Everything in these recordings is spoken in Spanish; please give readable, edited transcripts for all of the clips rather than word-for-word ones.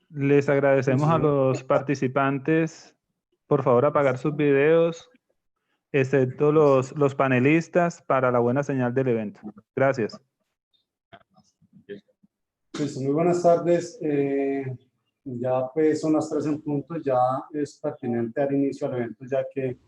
Les agradecemos a los participantes, por favor, apagar sus videos, excepto los panelistas, para la buena señal del evento. Gracias. Pues, muy buenas tardes. Ya pues son las 3 en punto, ya es pertinente dar inicio al evento, ya que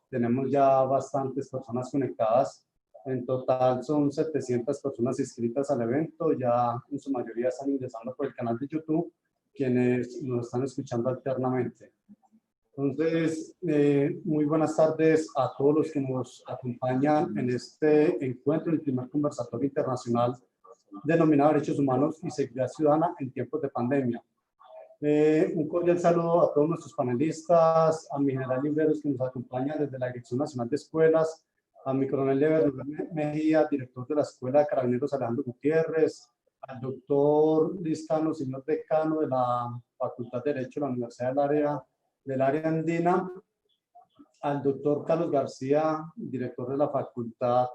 tenemos ya bastantes personas conectadas. En total son 700 personas inscritas al evento, ya en su mayoría están ingresando por el canal de YouTube, quienes nos están escuchando alternamente. Entonces, muy buenas tardes a todos los que nos acompañan en este encuentro, el primer conversatorio internacional denominado Derechos Humanos y Seguridad Ciudadana en tiempos de pandemia. Un cordial saludo a todos nuestros panelistas, a mi general Liberos que nos acompaña desde la Dirección Nacional de Escuelas, a mi coronel Lever Mejía, director de la Escuela de Carabineros Alejandro Gutiérrez, al doctor Liscano, señor decano de la Facultad de Derecho de la Universidad del área andina, al doctor Carlos García, director de la Facultad,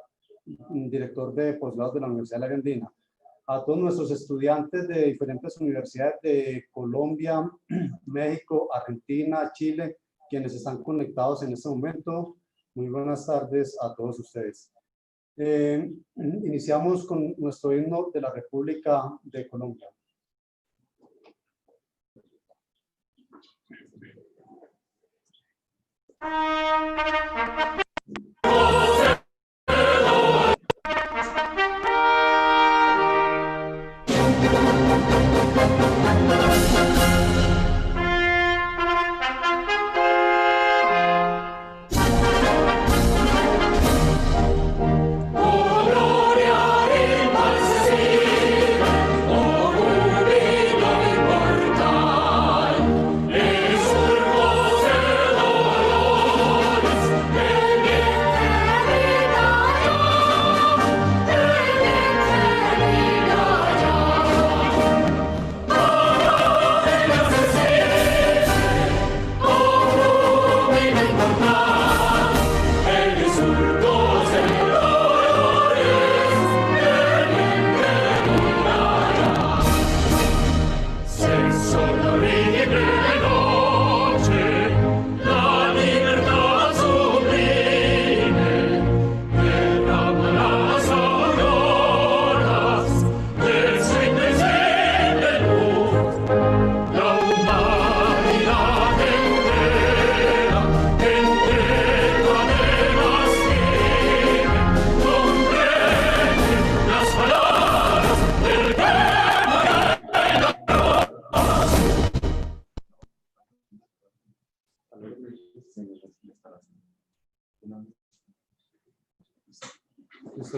director de posgrados de la Universidad del área andina, a todos nuestros estudiantes de diferentes universidades de Colombia, México, Argentina, Chile, quienes están conectados en este momento. Muy buenas tardes a todos ustedes. Iniciamos con nuestro himno de la República de Colombia.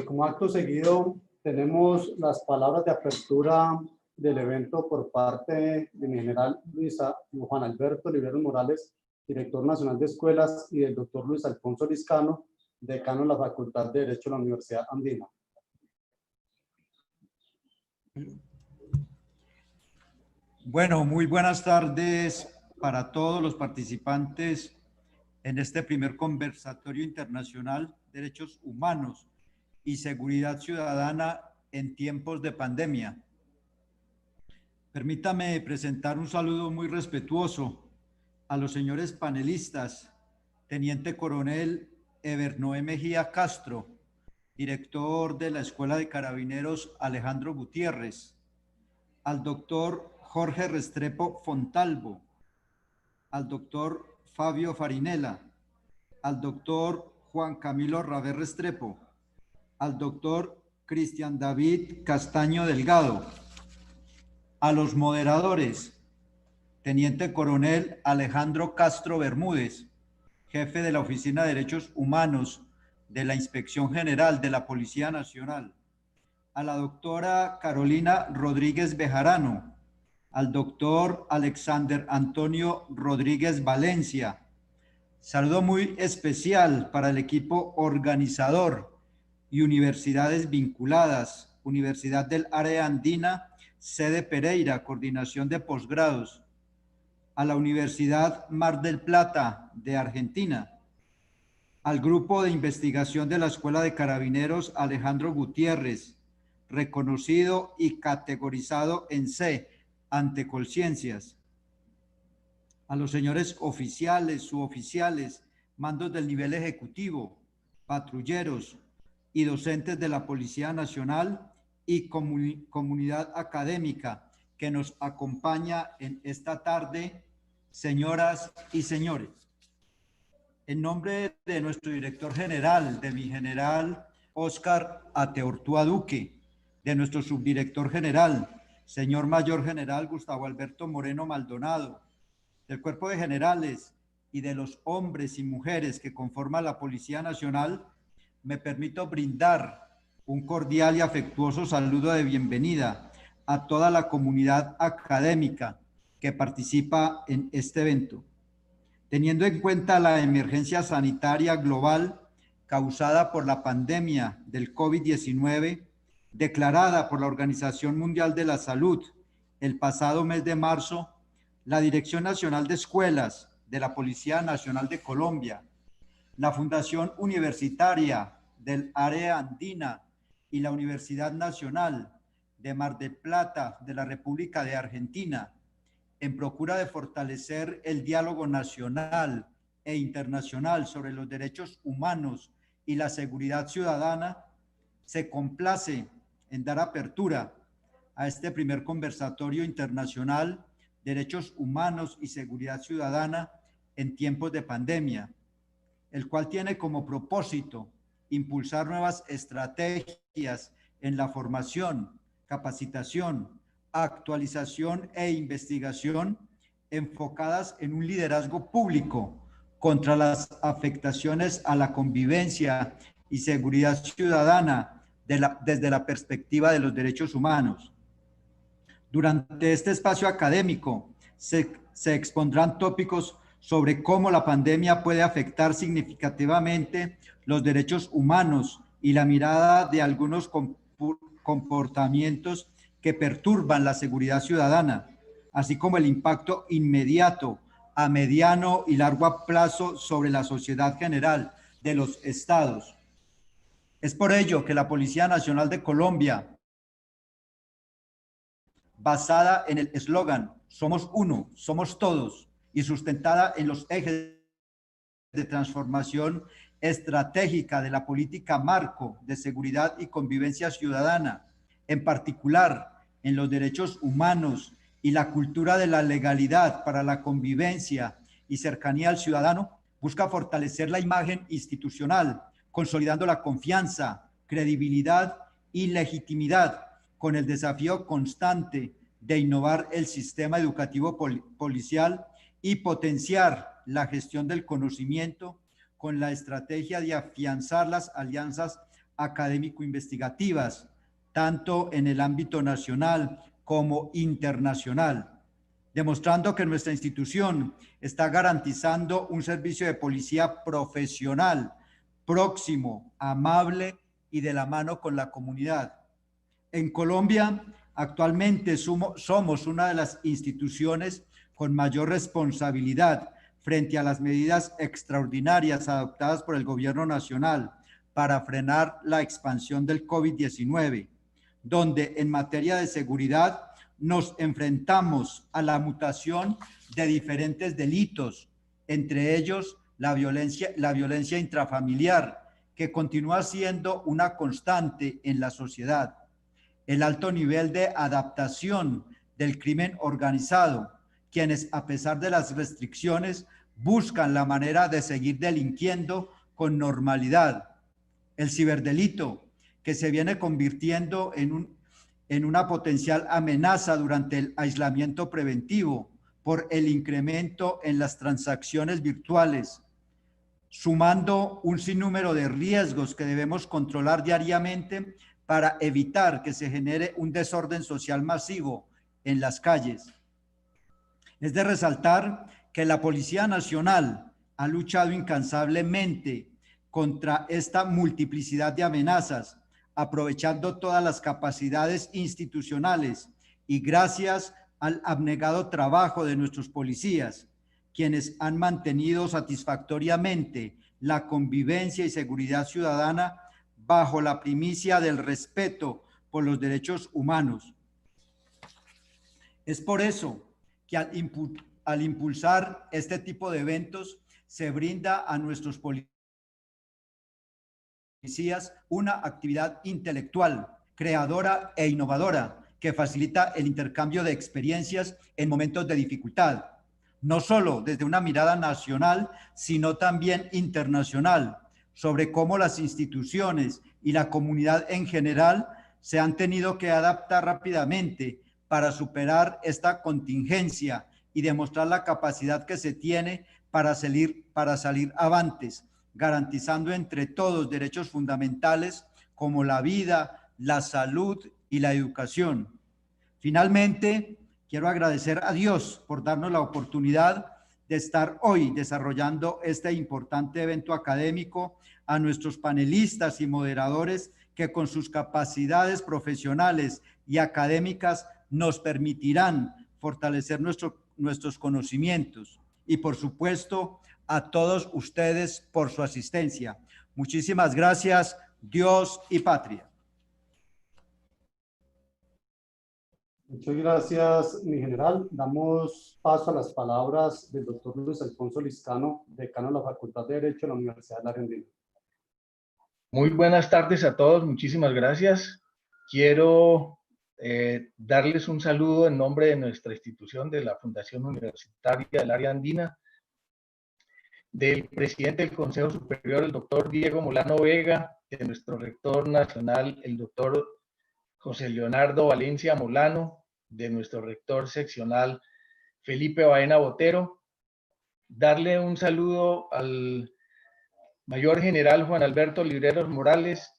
Como acto seguido, tenemos las palabras de apertura del evento por parte de mi general Juan Alberto Liberos Morales, director nacional de escuelas, y del doctor Luis Alfonso Liscano, decano de la Facultad de Derecho de la Universidad Andina. Bueno, muy buenas tardes para todos los participantes en este primer conversatorio internacional de derechos humanos y seguridad ciudadana en tiempos de pandemia. Permítame presentar un saludo muy respetuoso a los señores panelistas, Teniente Coronel Evernoé Mejía Castro, director de la Escuela de Carabineros Alejandro Gutiérrez, al doctor Jorge Restrepo Fontalvo, al doctor Fabio Farinella, al doctor Juan Camilo Raver Restrepo, al doctor Cristian David Castaño Delgado, a los moderadores, Teniente Coronel Alejandro Castro Bermúdez, jefe de la Oficina de Derechos Humanos de la Inspección General de la Policía Nacional, a la doctora Carolina Rodríguez Bejarano, al doctor Alexander Antonio Rodríguez Valencia. Saludo muy especial para el equipo organizador y universidades vinculadas, Universidad del Área Andina, sede Pereira, coordinación de posgrados, a la Universidad Mar del Plata de Argentina, al grupo de investigación de la Escuela de Carabineros Alejandro Gutiérrez, reconocido y categorizado en C ante Colciencias. A los señores oficiales, suboficiales, mandos del nivel ejecutivo, patrulleros y docentes de la Policía Nacional y comunidad académica que nos acompaña en esta tarde, señoras y señores. En nombre de nuestro director general, de mi general Óscar Ateortúa Duque, de nuestro subdirector general, señor mayor general Gustavo Alberto Moreno Maldonado, del cuerpo de generales y de los hombres y mujeres que conforman la Policía Nacional, me permito brindar un cordial y afectuoso saludo de bienvenida a toda la comunidad académica que participa en este evento. Teniendo en cuenta la emergencia sanitaria global causada por la pandemia del COVID-19, declarada por la Organización Mundial de la Salud el pasado mes de marzo, la Dirección Nacional de Escuelas de la Policía Nacional de Colombia, la Fundación Universitaria del Área Andina y la Universidad Nacional de Mar del Plata de la República de Argentina, en procura de fortalecer el diálogo nacional e internacional sobre los derechos humanos y la seguridad ciudadana, se complace en dar apertura a este primer conversatorio internacional Derechos Humanos y Seguridad Ciudadana en tiempos de pandemia, el cual tiene como propósito impulsar nuevas estrategias en la formación, capacitación, actualización e investigación enfocadas en un liderazgo público contra las afectaciones a la convivencia y seguridad ciudadana desde la perspectiva de los derechos humanos. Durante este espacio académico se expondrán tópicos sobre cómo la pandemia puede afectar significativamente los derechos humanos y la mirada de algunos comportamientos que perturban la seguridad ciudadana, así como el impacto inmediato a mediano y largo plazo sobre la sociedad general de los estados. Es por ello que la Policía Nacional de Colombia, basada en el eslogan "Somos uno, somos todos", y sustentada en los ejes de transformación estratégica de la política marco de seguridad y convivencia ciudadana, en particular en los derechos humanos y la cultura de la legalidad para la convivencia y cercanía al ciudadano, busca fortalecer la imagen institucional, consolidando la confianza, credibilidad y legitimidad, con el desafío constante de innovar el sistema educativo policial y potenciar la gestión del conocimiento con la estrategia de afianzar las alianzas académico-investigativas, tanto en el ámbito nacional como internacional, demostrando que nuestra institución está garantizando un servicio de policía profesional, próximo, amable y de la mano con la comunidad. En Colombia, actualmente somos una de las instituciones con mayor responsabilidad frente a las medidas extraordinarias adoptadas por el gobierno nacional para frenar la expansión del COVID-19, donde en materia de seguridad nos enfrentamos a la mutación de diferentes delitos, entre ellos la violencia intrafamiliar, que continúa siendo una constante en la sociedad, el alto nivel de adaptación del crimen organizado, quienes a pesar de las restricciones buscan la manera de seguir delinquiendo con normalidad, el ciberdelito, que se viene convirtiendo en una potencial amenaza durante el aislamiento preventivo por el incremento en las transacciones virtuales, sumando un sinnúmero de riesgos que debemos controlar diariamente para evitar que se genere un desorden social masivo en las calles. Es de resaltar que la Policía Nacional ha luchado incansablemente contra esta multiplicidad de amenazas, aprovechando todas las capacidades institucionales y gracias al abnegado trabajo de nuestros policías, quienes han mantenido satisfactoriamente la convivencia y seguridad ciudadana bajo la primicia del respeto por los derechos humanos. Es por eso que al impulsar este tipo de eventos se brinda a nuestros policías una actividad intelectual, creadora e innovadora que facilita el intercambio de experiencias en momentos de dificultad, no solo desde una mirada nacional, sino también internacional, sobre cómo las instituciones y la comunidad en general se han tenido que adaptar rápidamente para superar esta contingencia y demostrar la capacidad que se tiene para salir avantes, garantizando entre todos derechos fundamentales como la vida, la salud y la educación. Finalmente, quiero agradecer a Dios por darnos la oportunidad de estar hoy desarrollando este importante evento académico, a nuestros panelistas y moderadores que con sus capacidades profesionales y académicas nos permitirán fortalecer nuestros conocimientos y, por supuesto, a todos ustedes por su asistencia. Muchísimas gracias, Dios y patria. Muchas gracias, mi general. Damos paso a las palabras del doctor Luis Alfonso Lizcano, decano de la Facultad de Derecho de la Universidad de la Argentina. Muy buenas tardes a todos, muchísimas gracias. Quiero darles un saludo en nombre de nuestra institución, de la Fundación Universitaria del Área Andina, del presidente del Consejo Superior, el doctor Diego Molano Vega, de nuestro rector nacional, el doctor José Leonardo Valencia Molano, de nuestro rector seccional, Felipe Baena Botero. Darle un saludo al Mayor General Juan Alberto Libreros Morales,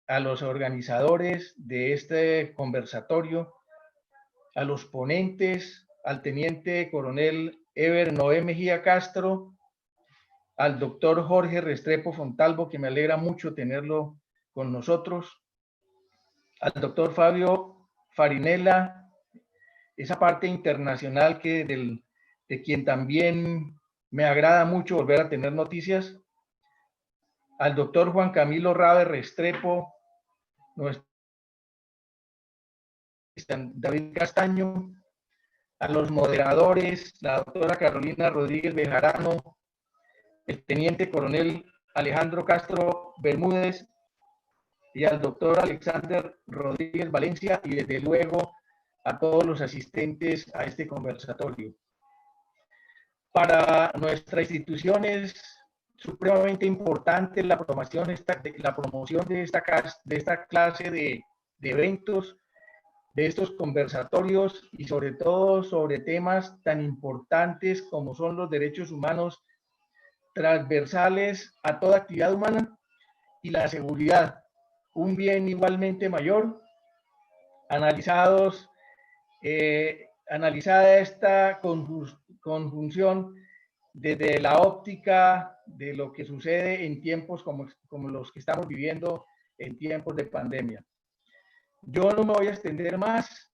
a los organizadores de este conversatorio, a los ponentes, al Teniente Coronel Ever Noé Mejía Castro, al doctor Jorge Restrepo Fontalvo, que me alegra mucho tenerlo con nosotros, al doctor Fabio Farinella, esa parte internacional de quien también me agrada mucho volver a tener noticias, al doctor Juan Camilo Rabe Restrepo, nuestro David Castaño, a los moderadores, la doctora Carolina Rodríguez Bejarano, el teniente coronel Alejandro Castro Bermúdez y al doctor Alexander Rodríguez Valencia, y desde luego a todos los asistentes a este conversatorio. Para nuestra institución es supremamente importante la promoción de esta clase de eventos, de estos conversatorios, y sobre todo sobre temas tan importantes como son los derechos humanos transversales a toda actividad humana y la seguridad, un bien igualmente mayor. Analizada esta conjunción desde la óptica de lo que sucede en tiempos como los que estamos viviendo, en tiempos de pandemia. Yo no me voy a extender más.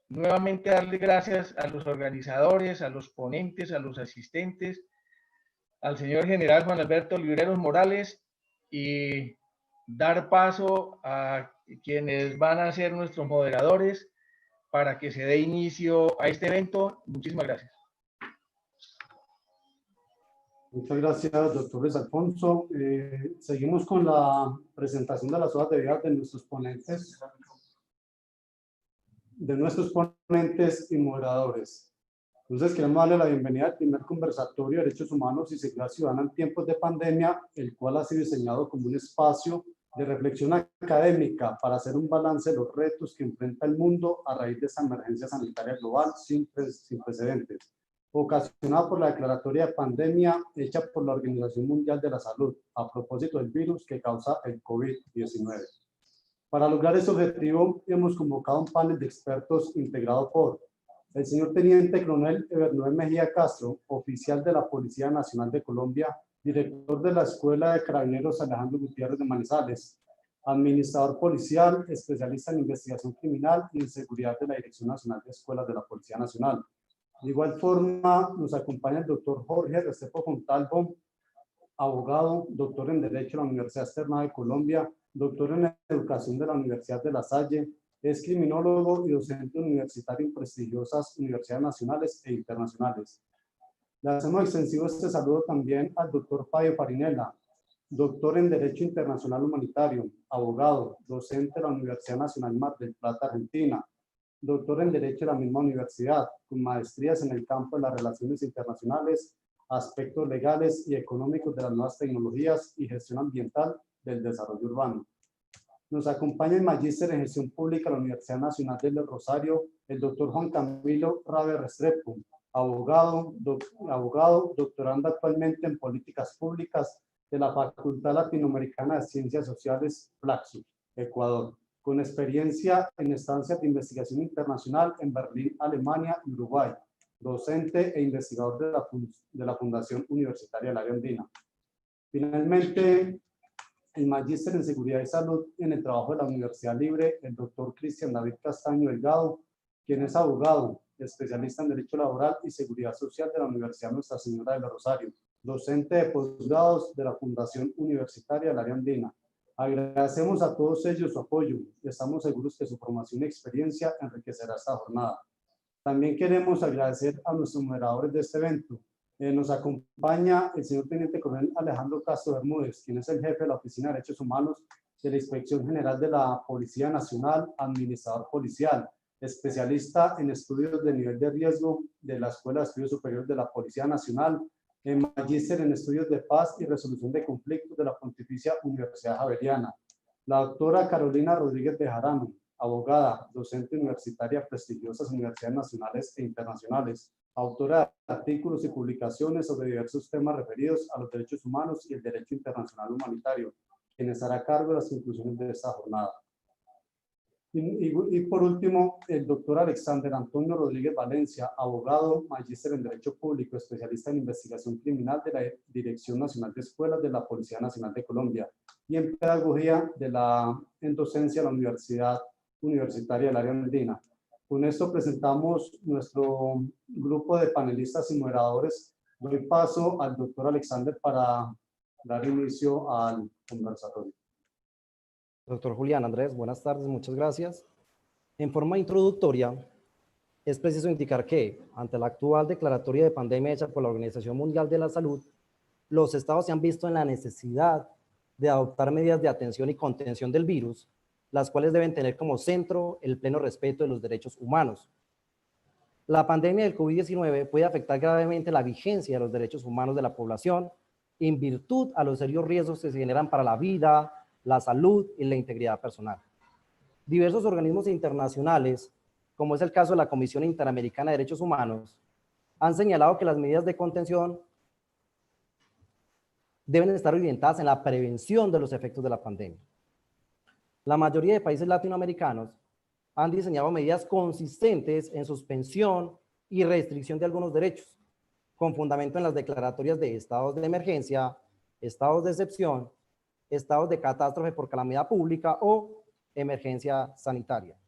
Nuevamente darle gracias a los organizadores, a los ponentes, a los asistentes, al señor general Juan Alberto Libreros Morales, y dar paso a quienes van a ser nuestros moderadores para que se dé inicio a este evento. Muchísimas gracias. Muchas gracias, doctor Luis Alfonso. Seguimos con la presentación de las hojas de vida de nuestros ponentes y moderadores. Entonces, queremos darle la bienvenida al primer conversatorio de Derechos Humanos y Seguridad Ciudadana en tiempos de pandemia, el cual ha sido diseñado como un espacio de reflexión académica para hacer un balance de los retos que enfrenta el mundo a raíz de esta emergencia sanitaria global sin precedentes, ocasionada por la declaratoria de pandemia hecha por la Organización Mundial de la Salud a propósito del virus que causa el COVID-19. Para lograr ese objetivo, hemos convocado un panel de expertos integrado por el señor Teniente Coronel Ever Noé Mejía Castro, oficial de la Policía Nacional de Colombia, director de la Escuela de Carabineros Alejandro Gutiérrez de Manizales, administrador policial, especialista en investigación criminal y en seguridad de la Dirección Nacional de Escuelas de la Policía Nacional. De igual forma, nos acompaña el doctor Jorge Restrepo Fontalvo, abogado, doctor en Derecho de la Universidad Externa de Colombia, doctor en Educación de la Universidad de La Salle, Es criminólogo y docente universitario en prestigiosas universidades nacionales e internacionales. Le hacemos extensivo este saludo también al doctor Fabio Farinella, doctor en Derecho Internacional Humanitario, abogado, docente de la Universidad Nacional Mar del Plata, Argentina, doctor en Derecho de la misma universidad, con maestrías en el campo de las relaciones internacionales, aspectos legales y económicos de las nuevas tecnologías y gestión ambiental del desarrollo urbano. Nos acompaña el magíster en gestión pública de la Universidad Nacional del Rosario, el doctor Juan Camilo Rabe Restrepo, abogado, doctorando actualmente en políticas públicas de la Facultad Latinoamericana de Ciencias Sociales, Flaxo, Ecuador, con experiencia en estancias de investigación internacional en Berlín, Alemania y Uruguay, docente e investigador de la Fundación Universitaria del Área Andina. Finalmente, el magíster en Seguridad y Salud en el trabajo de la Universidad Libre, el doctor Cristian David Castaño Delgado, quien es abogado, especialista en Derecho Laboral y Seguridad Social de la Universidad Nuestra Señora del Rosario, docente de posgrados de la Fundación Universitaria del Área Andina. Agradecemos a todos ellos su apoyo y estamos seguros que su formación y experiencia enriquecerá esta jornada. También queremos agradecer a nuestros moderadores de este evento. Nos acompaña el señor Teniente Coronel Alejandro Castro Bermúdez, quien es el jefe de la Oficina de Derechos Humanos de la Inspección General de la Policía Nacional, administrador policial, especialista en estudios de nivel de riesgo de la Escuela de Estudios Superiores de la Policía Nacional, magíster en estudios de paz y resolución de conflictos de la Pontificia Universidad Javeriana. La doctora Carolina Rodríguez de Jarano, abogada, docente universitaria de prestigiosas universidades nacionales e internacionales, autora de artículos y publicaciones sobre diversos temas referidos a los derechos humanos y el derecho internacional humanitario, quien estará a cargo de las conclusiones de esta jornada. Y por último, el doctor Alexander Antonio Rodríguez Valencia, abogado, magíster en Derecho Público, especialista en investigación criminal de la Dirección Nacional de Escuelas de la Policía Nacional de Colombia y en pedagogía en docencia de la Universidad Universitaria del Área Andina. Con esto presentamos nuestro grupo de panelistas y moderadores. Doy paso al doctor Alexander para dar inicio al conversatorio. Doctor Julián Andrés, buenas tardes, muchas gracias. En forma introductoria, es preciso indicar que, ante la actual declaratoria de pandemia hecha por la Organización Mundial de la Salud, los estados se han visto en la necesidad de adoptar medidas de atención y contención del virus, las cuales deben tener como centro el pleno respeto de los derechos humanos. La pandemia del COVID-19 puede afectar gravemente la vigencia de los derechos humanos de la población en virtud a los serios riesgos que se generan para la vida, la salud y la integridad personal. Diversos organismos internacionales, como es el caso de la Comisión Interamericana de Derechos Humanos, han señalado que las medidas de contención deben estar orientadas en la prevención de los efectos de la pandemia. La mayoría de países latinoamericanos han diseñado medidas consistentes en suspensión y restricción de algunos derechos, con fundamento en las declaratorias de estados de emergencia, estados de excepción, estados de catástrofe por calamidad pública o emergencia sanitaria.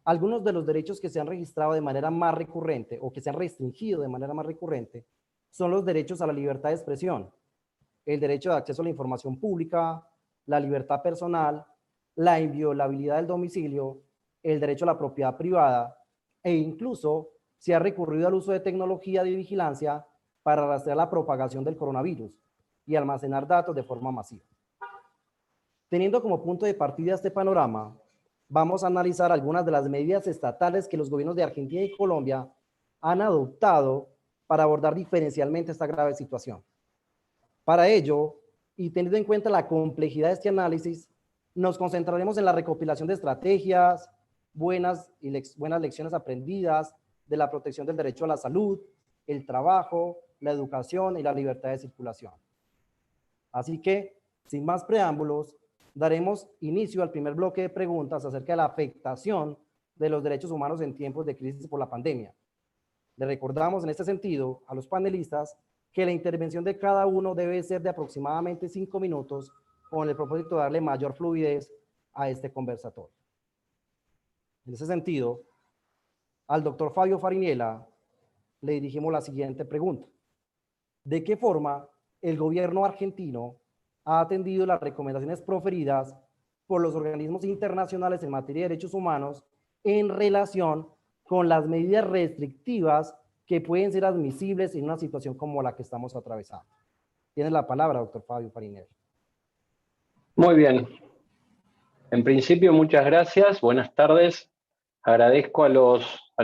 Algunos de los derechos que se han registrado de manera más recurrente o que se han restringido de manera más recurrente son los derechos a la libertad de expresión, el derecho de acceso a la información pública, la libertad personal, la inviolabilidad del domicilio, el derecho a la propiedad privada e incluso se ha recurrido al uso de tecnología de vigilancia para rastrear la propagación del coronavirus y almacenar datos de forma masiva. Teniendo como punto de partida este panorama, vamos a analizar algunas de las medidas estatales que los gobiernos de Argentina y Colombia han adoptado para abordar diferencialmente esta grave situación. Para ello, y teniendo en cuenta la complejidad de este análisis, nos concentraremos en la recopilación de estrategias, buenas lecciones aprendidas de la protección del derecho a la salud, el trabajo, la educación y la libertad de circulación. Así que, sin más preámbulos, daremos inicio al primer bloque de preguntas acerca de la afectación de los derechos humanos en tiempos de crisis por la pandemia. Le recordamos en este sentido a los panelistas que la intervención de cada uno debe ser de aproximadamente 5 minutos con el propósito de darle mayor fluidez a este conversatorio. En ese sentido, al doctor Fabio Farinella le dirigimos la siguiente pregunta. ¿De qué forma el gobierno argentino ha atendido las recomendaciones proferidas por los organismos internacionales en materia de derechos humanos en relación con las medidas restrictivas que pueden ser admisibles en una situación como la que estamos atravesando. Tiene la palabra, doctor Fabio Farinelli. Muy bien. En principio, muchas gracias. Buenas tardes. Agradezco a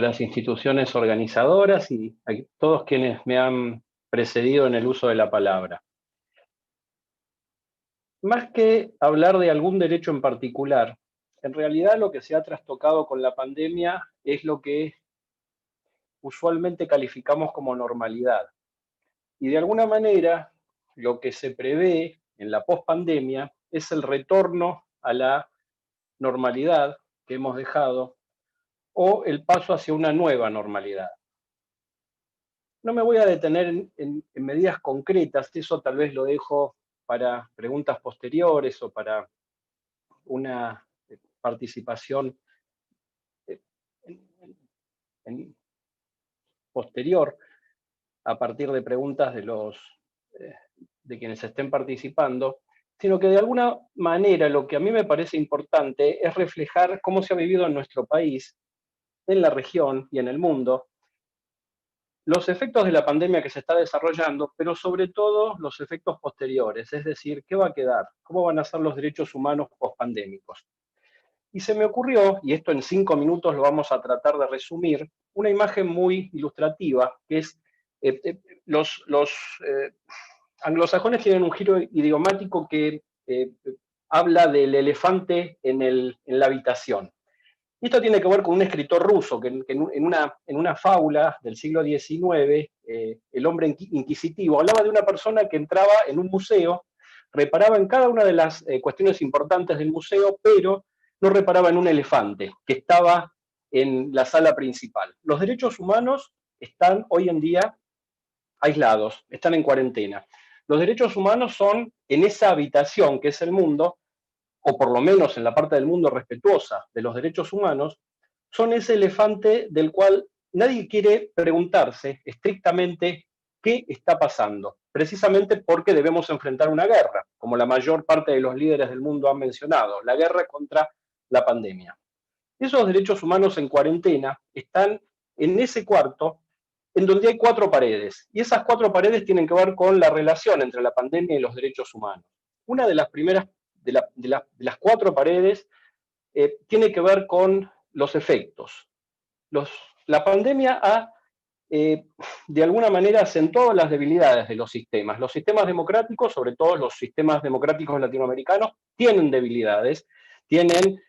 las instituciones organizadoras y a todos quienes me han precedido en el uso de la palabra. Más que hablar de algún derecho en particular, en realidad lo que se ha trastocado con la pandemia es lo que usualmente calificamos como normalidad. Y de alguna manera, lo que se prevé en la pospandemia es el retorno a la normalidad que hemos dejado o el paso hacia una nueva normalidad. No me voy a detener en medidas concretas, eso tal vez lo dejo para preguntas posteriores o para una participación posterior a partir de preguntas de quienes estén participando, sino que de alguna manera lo que a mí me parece importante es reflejar cómo se ha vivido en nuestro país, en la región y en el mundo, los efectos de la pandemia que se está desarrollando, pero sobre todo los efectos posteriores, es decir, ¿qué va a quedar? ¿Cómo van a ser los derechos humanos pospandémicos? Y se me ocurrió, y esto en 5 minutos lo vamos a tratar de resumir, una imagen muy ilustrativa, que es los anglosajones tienen un giro idiomático que habla del elefante en la habitación. Y esto tiene que ver con un escritor ruso que en una fábula del siglo XIX, El hombre inquisitivo, hablaba de una persona que entraba en un museo, reparaba en cada una de las cuestiones importantes del museo, pero no reparaba en un elefante que estaba en la sala principal. Los derechos humanos están hoy en día aislados, están en cuarentena. Los derechos humanos son en esa habitación que es el mundo, o por lo menos en la parte del mundo respetuosa de los derechos humanos, son ese elefante del cual nadie quiere preguntarse estrictamente qué está pasando, precisamente porque debemos enfrentar una guerra, como la mayor parte de los líderes del mundo han mencionado, la guerra contra la pandemia. Esos derechos humanos en cuarentena están en ese cuarto en donde hay 4 paredes, y esas 4 paredes tienen que ver con la relación entre la pandemia y los derechos humanos. Una de las primeras de las 4 paredes tiene que ver con los efectos. La pandemia ha, de alguna manera, acentuado las debilidades de los sistemas. Los sistemas democráticos, sobre todo los sistemas democráticos latinoamericanos, tienen debilidades, tienen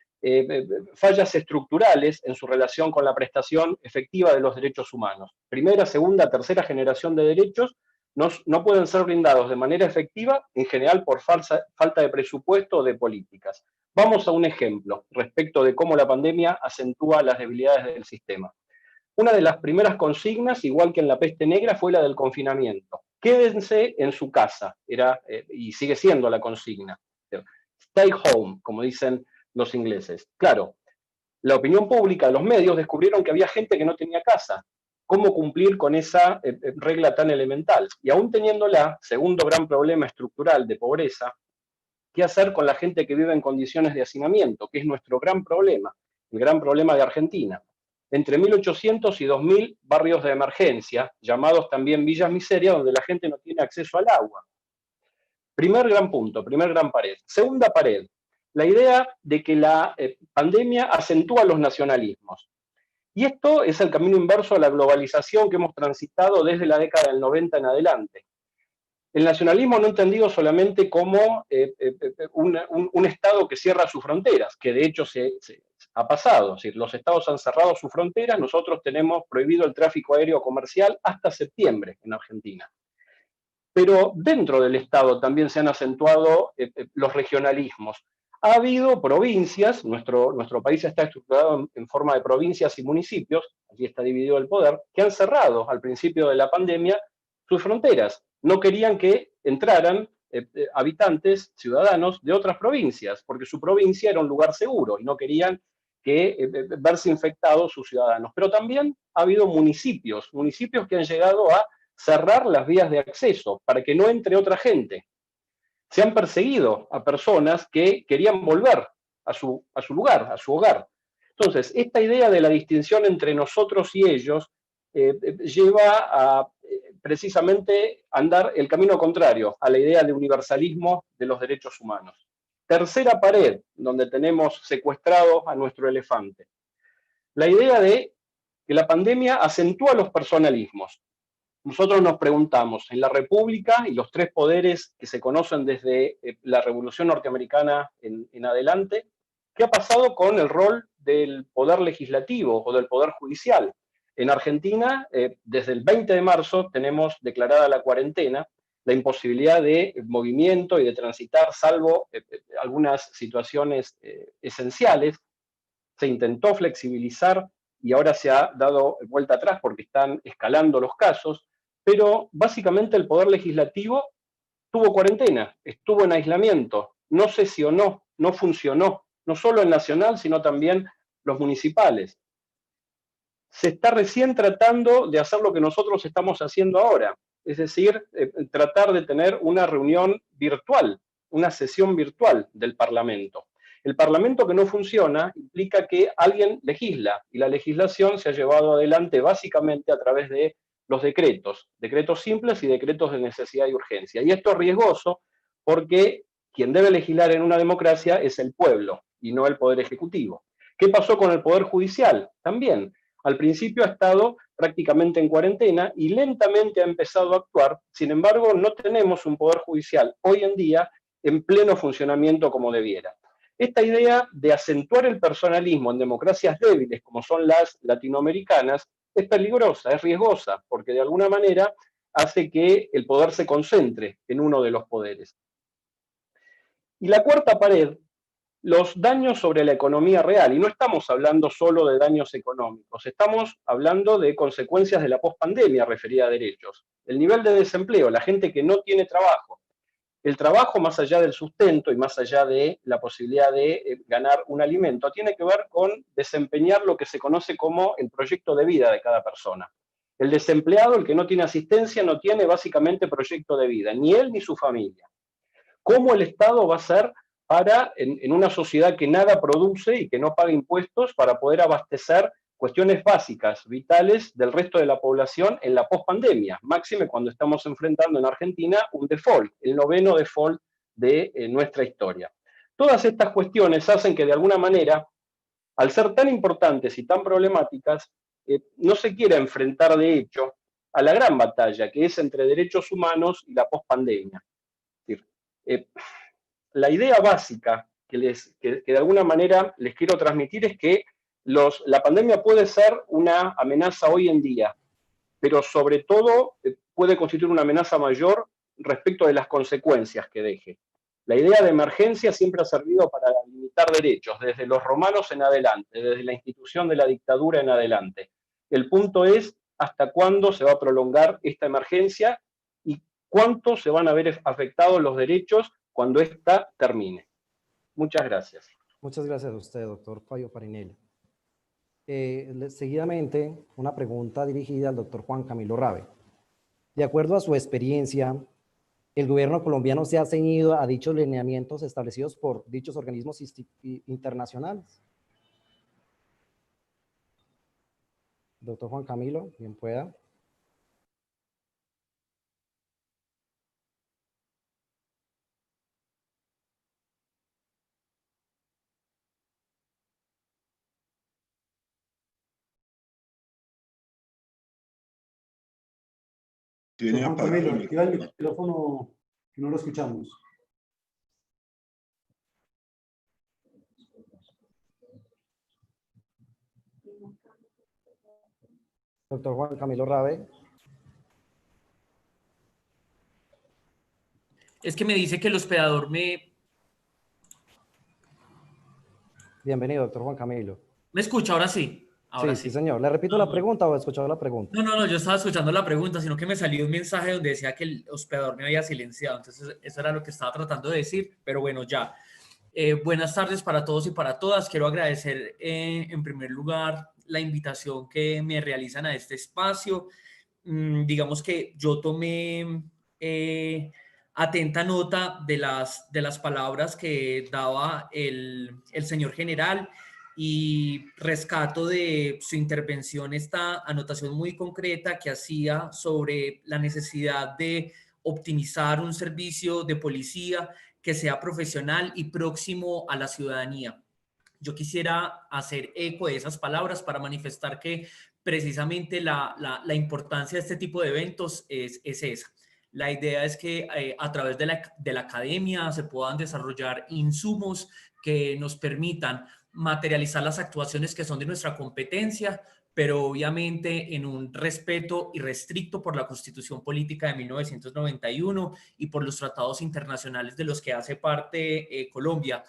fallas estructurales en su relación con la prestación efectiva de los derechos humanos. Primera, segunda, tercera generación de derechos no pueden ser brindados de manera efectiva, en general por falta de presupuesto o de políticas. Vamos a un ejemplo respecto de cómo la pandemia acentúa las debilidades del sistema. Una de las primeras consignas, igual que en la peste negra, fue la del confinamiento. Quédense en su casa, y sigue siendo la consigna. Stay home, como dicen los ingleses. Claro, la opinión pública, los medios descubrieron que había gente que no tenía casa. ¿Cómo cumplir con esa regla tan elemental? Y aún teniéndola, segundo gran problema estructural de pobreza, ¿qué hacer con la gente que vive en condiciones de hacinamiento? Que es nuestro gran problema, el gran problema de Argentina. Entre 1.800 y 2.000 barrios de emergencia, llamados también villas miseria, donde la gente no tiene acceso al agua. Primer gran punto, primer gran pared. Segunda pared, la idea de que la pandemia acentúa los nacionalismos. Y esto es el camino inverso a la globalización que hemos transitado desde la década del 90 en adelante. El nacionalismo no entendido solamente como un Estado que cierra sus fronteras, que de hecho se ha pasado. Es decir, los Estados han cerrado sus fronteras, nosotros tenemos prohibido el tráfico aéreo comercial hasta septiembre en Argentina. Pero dentro del Estado también se han acentuado los regionalismos. Ha habido provincias, nuestro país está estructurado en forma de provincias y municipios, allí está dividido el poder, que han cerrado al principio de la pandemia sus fronteras. No querían que entraran habitantes, ciudadanos de otras provincias, porque su provincia era un lugar seguro y no querían verse infectados sus ciudadanos. Pero también ha habido municipios que han llegado a cerrar las vías de acceso para que no entre otra gente. Se han perseguido a personas que querían volver a su lugar, a su hogar. Entonces, esta idea de la distinción entre nosotros y ellos lleva a precisamente andar el camino contrario a la idea de universalismo de los derechos humanos. Tercera pared donde tenemos secuestrado a nuestro elefante. La idea de que la pandemia acentúa los personalismos. Nosotros nos preguntamos, en la República y los tres poderes que se conocen desde la Revolución Norteamericana en adelante, ¿qué ha pasado con el rol del poder legislativo o del poder judicial? En Argentina, desde el 20 de marzo tenemos declarada la cuarentena, la imposibilidad de movimiento y de transitar, salvo algunas situaciones esenciales. Se intentó flexibilizar y ahora se ha dado vuelta atrás porque están escalando los casos, pero básicamente el poder legislativo tuvo cuarentena, estuvo en aislamiento, no sesionó, no funcionó, no solo el nacional, sino también los municipales. Se está recién tratando de hacer lo que nosotros estamos haciendo ahora, es decir, tratar de tener una reunión virtual, una sesión virtual del Parlamento. El Parlamento que no funciona implica que alguien legisla, y la legislación se ha llevado adelante básicamente a través de los decretos simples y decretos de necesidad y urgencia. Y esto es riesgoso porque quien debe legislar en una democracia es el pueblo y no el Poder Ejecutivo. ¿Qué pasó con el Poder Judicial? También, al principio ha estado prácticamente en cuarentena y lentamente ha empezado a actuar. Sin embargo, no tenemos un Poder Judicial hoy en día en pleno funcionamiento como debiera. Esta idea de acentuar el personalismo en democracias débiles como son las latinoamericanas es peligrosa, es riesgosa, porque de alguna manera hace que el poder se concentre en uno de los poderes. Y la cuarta pared, los daños sobre la economía real, y no estamos hablando solo de daños económicos, estamos hablando de consecuencias de la pospandemia referida a derechos. El nivel de desempleo, la gente que no tiene trabajo. El trabajo, más allá del sustento y más allá de la posibilidad de ganar un alimento, tiene que ver con desempeñar lo que se conoce como el proyecto de vida de cada persona. El desempleado, el que no tiene asistencia, no tiene básicamente proyecto de vida, ni él ni su familia. ¿Cómo el Estado va a ser para, en una sociedad que nada produce y que no paga impuestos, para poder abastecer cuestiones básicas, vitales del resto de la población en la pospandemia? Máxime cuando estamos enfrentando en Argentina un default, el 9º default de nuestra historia. Todas estas cuestiones hacen que de alguna manera, al ser tan importantes y tan problemáticas, no se quiera enfrentar de hecho a la gran batalla que es entre derechos humanos y la pospandemia. La idea básica que de alguna manera les quiero transmitir es que la pandemia puede ser una amenaza hoy en día, pero sobre todo puede constituir una amenaza mayor respecto de las consecuencias que deje. La idea de emergencia siempre ha servido para limitar derechos, desde los romanos en adelante, desde la institución de la dictadura en adelante. El punto es hasta cuándo se va a prolongar esta emergencia y cuánto se van a ver afectados los derechos cuando ésta termine. Muchas gracias. Muchas gracias a usted, doctor Fabio Farinelli. Seguidamente, una pregunta dirigida al doctor Juan Camilo Rabe. De acuerdo a su experiencia, ¿el gobierno colombiano se ha ceñido a dichos lineamientos establecidos por dichos organismos internacionales? Doctor Juan Camilo, bien pueda. Juan Camilo, activa el micrófono, que no lo escuchamos. Doctor Juan Camilo Rabe. Es que me dice que el hospedador me... Bienvenido, doctor Juan Camilo. ¿Me escucha? Ahora sí. Ahora sí, señor. ¿Le repito la pregunta o escuchó la pregunta? No, yo estaba escuchando la pregunta, sino que me salió un mensaje donde decía que el hospedador me había silenciado. Entonces, eso era lo que estaba tratando de decir, pero bueno, ya. Buenas tardes para todos y para todas. Quiero agradecer en primer lugar la invitación que me realizan a este espacio. Digamos que yo tomé atenta nota de las palabras que daba el señor general y rescato de su intervención esta anotación muy concreta que hacía sobre la necesidad de optimizar un servicio de policía que sea profesional y próximo a la ciudadanía. Yo quisiera hacer eco de esas palabras para manifestar que precisamente la importancia de este tipo de eventos es esa. La idea es que a través de la academia se puedan desarrollar insumos que nos permitan materializar las actuaciones que son de nuestra competencia, pero obviamente en un respeto irrestricto por la Constitución Política de 1991 y por los tratados internacionales de los que hace parte Colombia.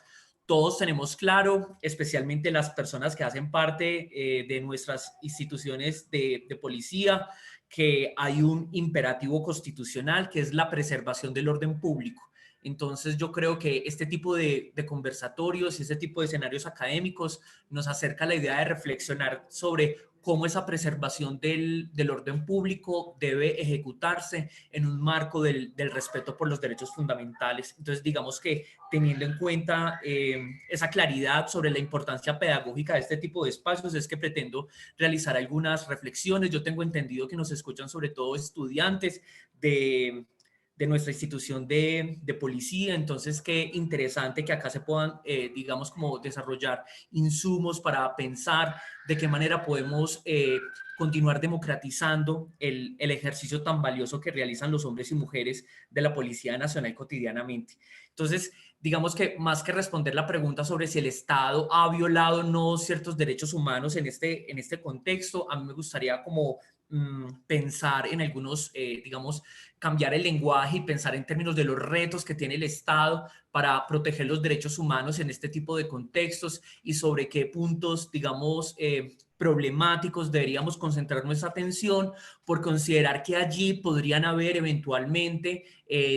Todos tenemos claro, especialmente las personas que hacen parte de nuestras instituciones de policía, que hay un imperativo constitucional que es la preservación del orden público. Entonces yo creo que este tipo de conversatorios y este tipo de escenarios académicos nos acerca a la idea de reflexionar sobre cómo esa preservación del orden público debe ejecutarse en un marco del respeto por los derechos fundamentales. Entonces digamos que teniendo en cuenta esa claridad sobre la importancia pedagógica de este tipo de espacios es que pretendo realizar algunas reflexiones. Yo tengo entendido que nos escuchan sobre todo estudiantes de nuestra institución de policía, entonces qué interesante que acá se puedan, digamos, como desarrollar insumos para pensar de qué manera podemos continuar democratizando el ejercicio tan valioso que realizan los hombres y mujeres de la Policía Nacional cotidianamente. Entonces, digamos que más que responder la pregunta sobre si el Estado ha violado o no ciertos derechos humanos en este contexto, a mí me gustaría como pensar en algunos, digamos, cambiar el lenguaje y pensar en términos de los retos que tiene el Estado para proteger los derechos humanos en este tipo de contextos y sobre qué puntos, digamos, problemáticos deberíamos concentrar nuestra atención por considerar que allí podrían haber eventualmente,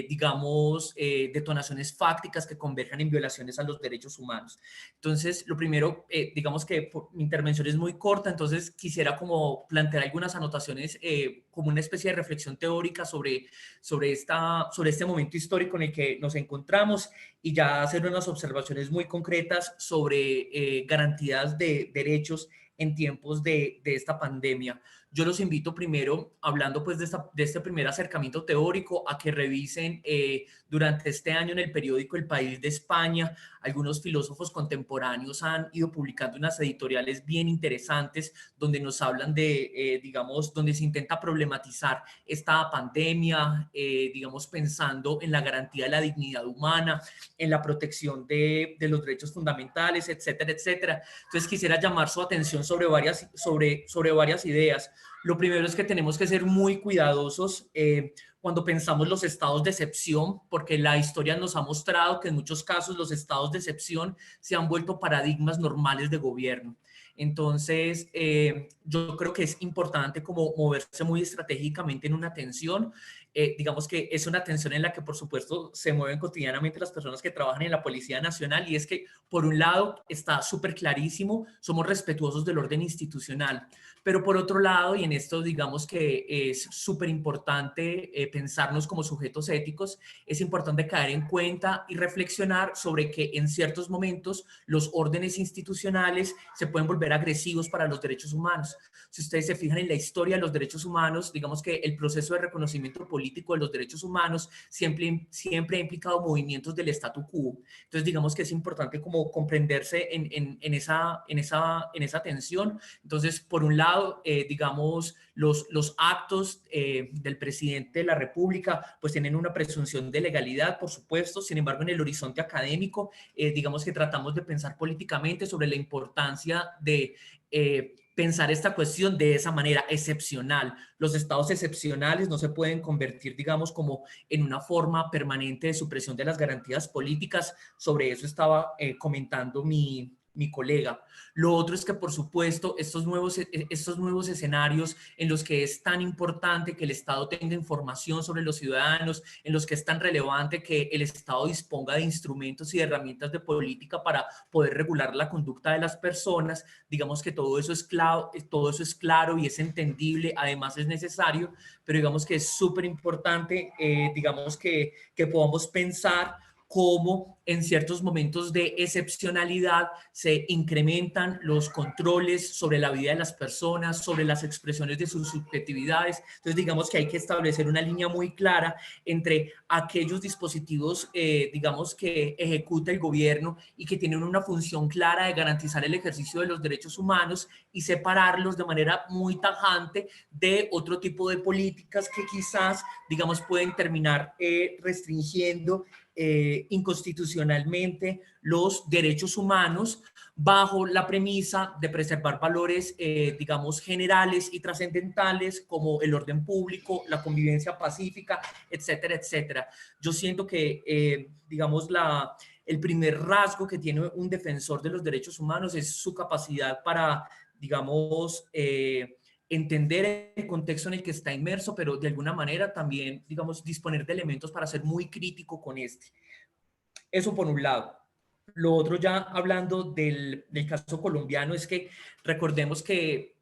digamos, detonaciones fácticas que converjan en violaciones a los derechos humanos. Entonces, lo primero, digamos que mi intervención es muy corta, entonces quisiera como plantear algunas anotaciones como una especie de reflexión teórica sobre este momento histórico en el que nos encontramos y ya hacer unas observaciones muy concretas sobre garantías de derechos en tiempos de esta pandemia. Yo los invito primero, hablando pues de este primer acercamiento teórico, a que revisen durante este año en el periódico El País de España. Algunos filósofos contemporáneos han ido publicando unas editoriales bien interesantes donde nos hablan de, digamos, donde se intenta problematizar esta pandemia, digamos, pensando en la garantía de la dignidad humana, en la protección de los derechos fundamentales, etcétera, etcétera. Entonces quisiera llamar su atención sobre varias ideas. Lo primero es que tenemos que ser muy cuidadosos cuando pensamos los estados de excepción, porque la historia nos ha mostrado que en muchos casos los estados de excepción se han vuelto paradigmas normales de gobierno. Entonces, yo creo que es importante como moverse muy estratégicamente en una tensión. Digamos que es una tensión en la que, por supuesto, se mueven cotidianamente las personas que trabajan en la Policía Nacional, y es que, por un lado, está súper clarísimo, somos respetuosos del orden institucional, pero por otro lado, y en esto digamos que es súper importante pensarnos como sujetos éticos, es importante caer en cuenta y reflexionar sobre que en ciertos momentos los órdenes institucionales se pueden volver agresivos para los derechos humanos. Si ustedes se fijan en la historia de los derechos humanos, digamos que el proceso de reconocimiento político de los derechos humanos siempre ha implicado movimientos del statu quo. Entonces digamos que es importante como comprenderse en esa tensión. Entonces, por un lado, digamos, los actos del presidente de la República pues tienen una presunción de legalidad, por supuesto. Sin embargo, en el horizonte académico, digamos que tratamos de pensar políticamente sobre la importancia de pensar esta cuestión de esa manera excepcional. Los estados excepcionales no se pueden convertir, digamos, como en una forma permanente de supresión de las garantías políticas. Sobre eso estaba comentando mi mi colega. Lo otro es que, por supuesto, estos nuevos escenarios en los que es tan importante que el Estado tenga información sobre los ciudadanos, en los que es tan relevante que el Estado disponga de instrumentos y de herramientas de política para poder regular la conducta de las personas, digamos que todo eso es claro y es entendible, además es necesario, pero digamos que es súper importante, digamos que podamos pensar cómo en ciertos momentos de excepcionalidad se incrementan los controles sobre la vida de las personas, sobre las expresiones de sus subjetividades. Entonces, digamos que hay que establecer una línea muy clara entre aquellos dispositivos, digamos, que ejecuta el gobierno y que tienen una función clara de garantizar el ejercicio de los derechos humanos y separarlos de manera muy tajante de otro tipo de políticas que quizás, digamos, pueden terminar restringiendo inconstitucionalmente los derechos humanos bajo la premisa de preservar valores, digamos, generales y trascendentales como el orden público, la convivencia pacífica, etcétera, etcétera. Yo siento que, digamos, el primer rasgo que tiene un defensor de los derechos humanos es su capacidad para, digamos, entender el contexto en el que está inmerso, pero de alguna manera también, digamos, disponer de elementos para ser muy crítico con este. Eso por un lado. Lo otro, ya hablando del caso colombiano, es que recordemos que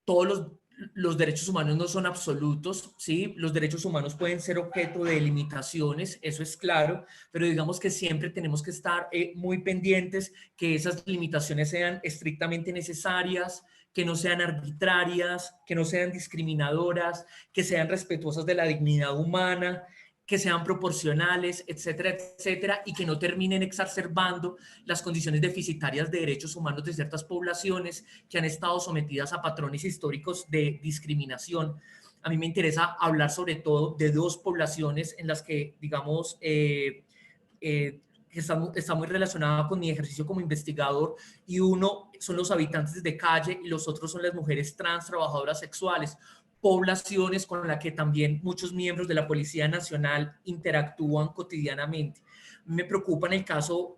todos los derechos humanos no son absolutos, ¿sí? Los derechos humanos pueden ser objeto de limitaciones, eso es claro, pero digamos que siempre tenemos que estar muy pendientes que esas limitaciones sean estrictamente necesarias, que no sean arbitrarias, que no sean discriminadoras, que sean respetuosas de la dignidad humana, que sean proporcionales, etcétera, etcétera, y que no terminen exacerbando las condiciones deficitarias de derechos humanos de ciertas poblaciones que han estado sometidas a patrones históricos de discriminación. A mí me interesa hablar sobre todo de dos poblaciones en las que, digamos, que está muy relacionada con mi ejercicio como investigador, y uno son los habitantes de calle y los otros son las mujeres trans trabajadoras sexuales, poblaciones con las que también muchos miembros de la Policía Nacional interactúan cotidianamente. Me preocupa en el caso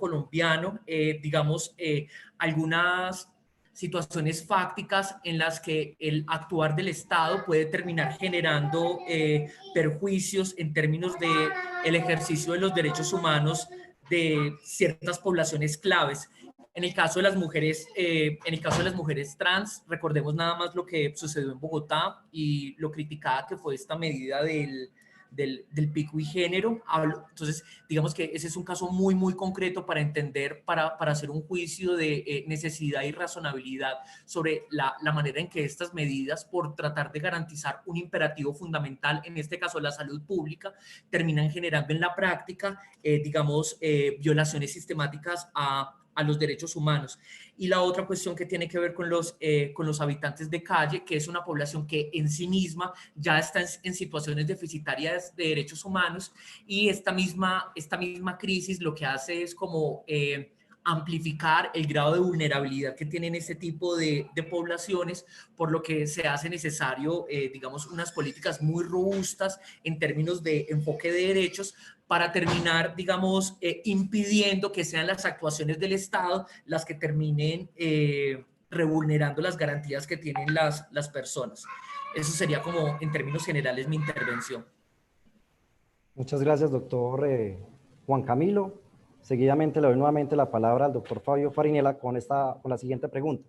colombiano, digamos, algunas situaciones fácticas en las que el actuar del Estado puede terminar generando perjuicios en términos de el ejercicio de los derechos humanos de ciertas poblaciones claves. En el caso de las mujeres trans, recordemos nada más lo que sucedió en Bogotá y lo criticada que fue esta medida del pico y género. Entonces, digamos que ese es un caso muy, muy concreto para entender, para hacer un juicio de necesidad y razonabilidad sobre la manera en que estas medidas, por tratar de garantizar un imperativo fundamental, en este caso la salud pública, terminan generando en la práctica, digamos, violaciones sistemáticas a los derechos humanos. Y la otra cuestión que tiene que ver con los habitantes de calle, que es una población que en sí misma ya está en situaciones deficitarias de derechos humanos, y esta misma crisis lo que hace es como amplificar el grado de vulnerabilidad que tienen este tipo de poblaciones, por lo que se hace necesario, digamos, unas políticas muy robustas en términos de enfoque de derechos, para terminar, digamos, impidiendo que sean las actuaciones del Estado las que terminen revulnerando las garantías que tienen las personas. Eso sería como, en términos generales, mi intervención. Muchas gracias, doctor Juan Camilo. Seguidamente le doy nuevamente la palabra al doctor Fabio Farinella con la siguiente pregunta.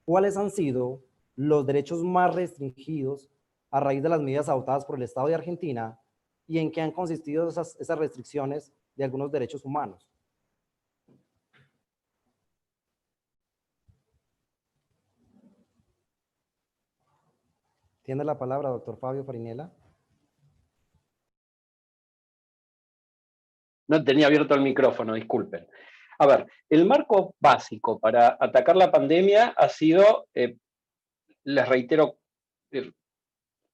¿Cuáles han sido los derechos más restringidos a raíz de las medidas adoptadas por el Estado de Argentina, y en qué han consistido esas restricciones de algunos derechos humanos? Tiene la palabra, doctor Fabio Farinella. No tenía abierto el micrófono, disculpen. A ver, el marco básico para atacar la pandemia ha sido, les reitero,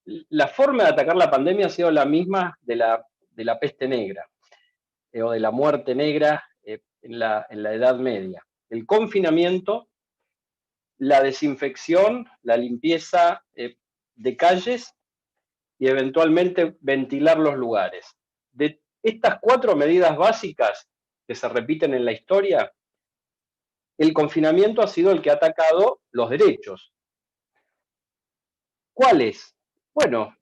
la forma de atacar la pandemia ha sido la misma de la peste negra, o de la muerte negra en la Edad Media. El confinamiento, la desinfección, la limpieza de calles y eventualmente ventilar los lugares. De estas 4 medidas básicas, que se repiten en la historia, el confinamiento ha sido el que ha atacado los derechos. ¿Cuáles? Bueno,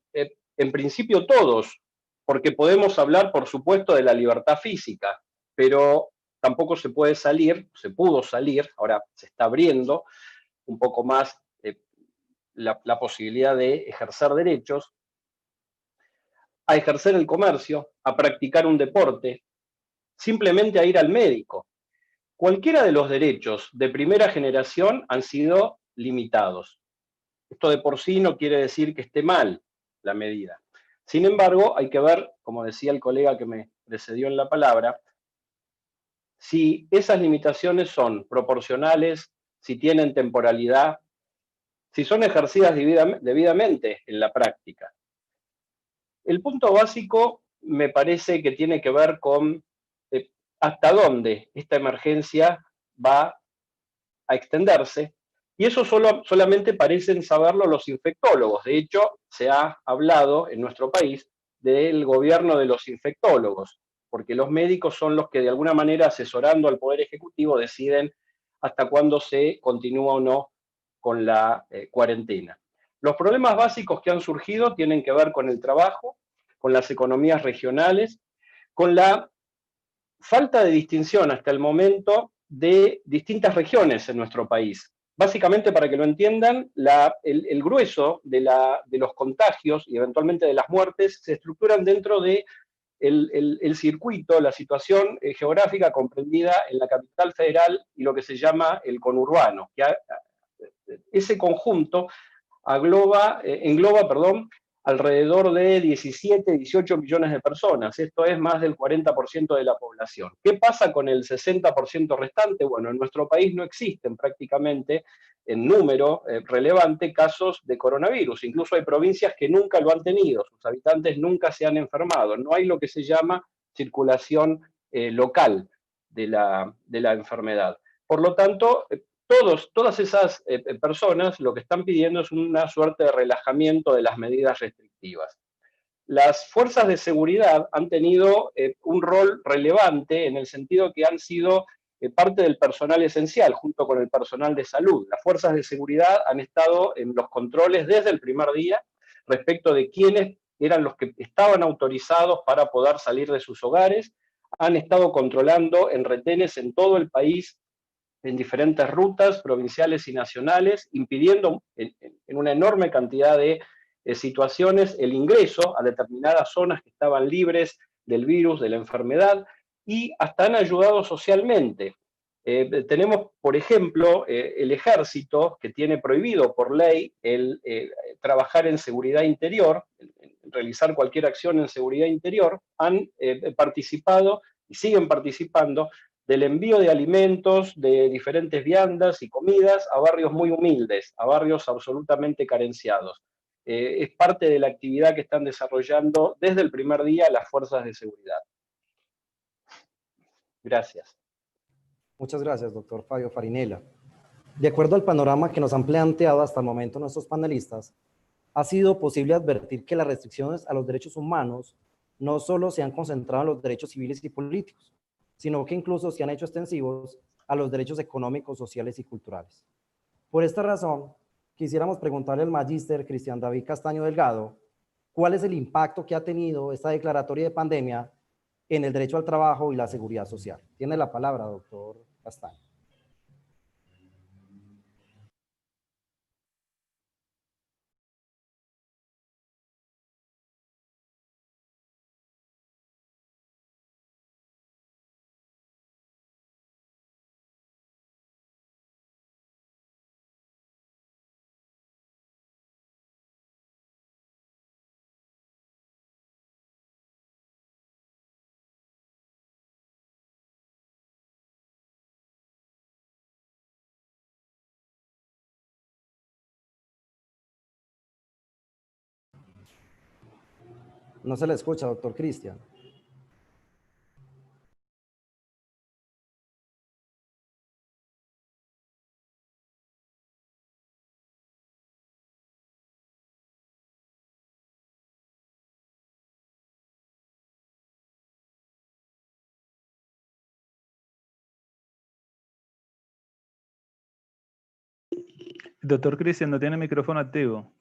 en principio todos, porque podemos hablar, por supuesto, de la libertad física, pero tampoco se puede salir, se pudo salir, ahora se está abriendo un poco más la posibilidad de ejercer derechos, a ejercer el comercio, a practicar un deporte, simplemente a ir al médico. Cualquiera de los derechos de primera generación han sido limitados. Esto de por sí no quiere decir que esté mal la medida. Sin embargo, hay que ver, como decía el colega que me precedió en la palabra, si esas limitaciones son proporcionales, si tienen temporalidad, si son ejercidas debidamente en la práctica. El punto básico me parece que tiene que ver con hasta dónde esta emergencia va a extenderse, y eso solamente parecen saberlo los infectólogos. De hecho, se ha hablado en nuestro país del gobierno de los infectólogos, porque los médicos son los que de alguna manera, asesorando al Poder Ejecutivo, deciden hasta cuándo se continúa o no con la cuarentena. Los problemas básicos que han surgido tienen que ver con el trabajo, con las economías regionales, con la falta de distinción hasta el momento de distintas regiones en nuestro país. Básicamente, para que lo entiendan, el grueso de los contagios y eventualmente de las muertes se estructuran dentro de el circuito, la situación geográfica comprendida en la capital federal y lo que se llama el conurbano, que ese conjunto engloba alrededor de 17, 18 millones de personas. Esto es más del 40% de la población. ¿Qué pasa con el 60% restante? Bueno, en nuestro país no existen prácticamente en número relevante casos de coronavirus. Incluso hay provincias que nunca lo han tenido, sus habitantes nunca se han enfermado. No hay lo que se llama circulación local de la enfermedad. Por lo tanto, todas esas personas lo que están pidiendo es una suerte de relajamiento de las medidas restrictivas. Las fuerzas de seguridad han tenido un rol relevante en el sentido que han sido parte del personal esencial, junto con el personal de salud. Las fuerzas de seguridad han estado en los controles desde el primer día respecto de quiénes eran los que estaban autorizados para poder salir de sus hogares, han estado controlando en retenes en todo el país en diferentes rutas provinciales y nacionales, impidiendo en una enorme cantidad de situaciones el ingreso a determinadas zonas que estaban libres del virus, de la enfermedad, y hasta han ayudado socialmente. Tenemos, por ejemplo, el ejército, que tiene prohibido por ley el trabajar en seguridad interior, realizar cualquier acción en seguridad interior, han participado y siguen participando del envío de alimentos, de diferentes viandas y comidas a barrios muy humildes, a barrios absolutamente carenciados. Es parte de la actividad que están desarrollando desde el primer día las fuerzas de seguridad. Gracias. Muchas gracias, doctor Fabio Farinella. De acuerdo al panorama que nos han planteado hasta el momento nuestros panelistas, ha sido posible advertir que las restricciones a los derechos humanos no solo se han concentrado en los derechos civiles y políticos, sino que incluso se han hecho extensivos a los derechos económicos, sociales y culturales. Por esta razón, quisiéramos preguntarle al magíster Cristian David Castaño Delgado, ¿cuál es el impacto que ha tenido esta declaratoria de pandemia en el derecho al trabajo y la seguridad social? Tiene la palabra, doctor Castaño. No se le escucha, doctor Cristian. Doctor Cristian, no tiene micrófono activo.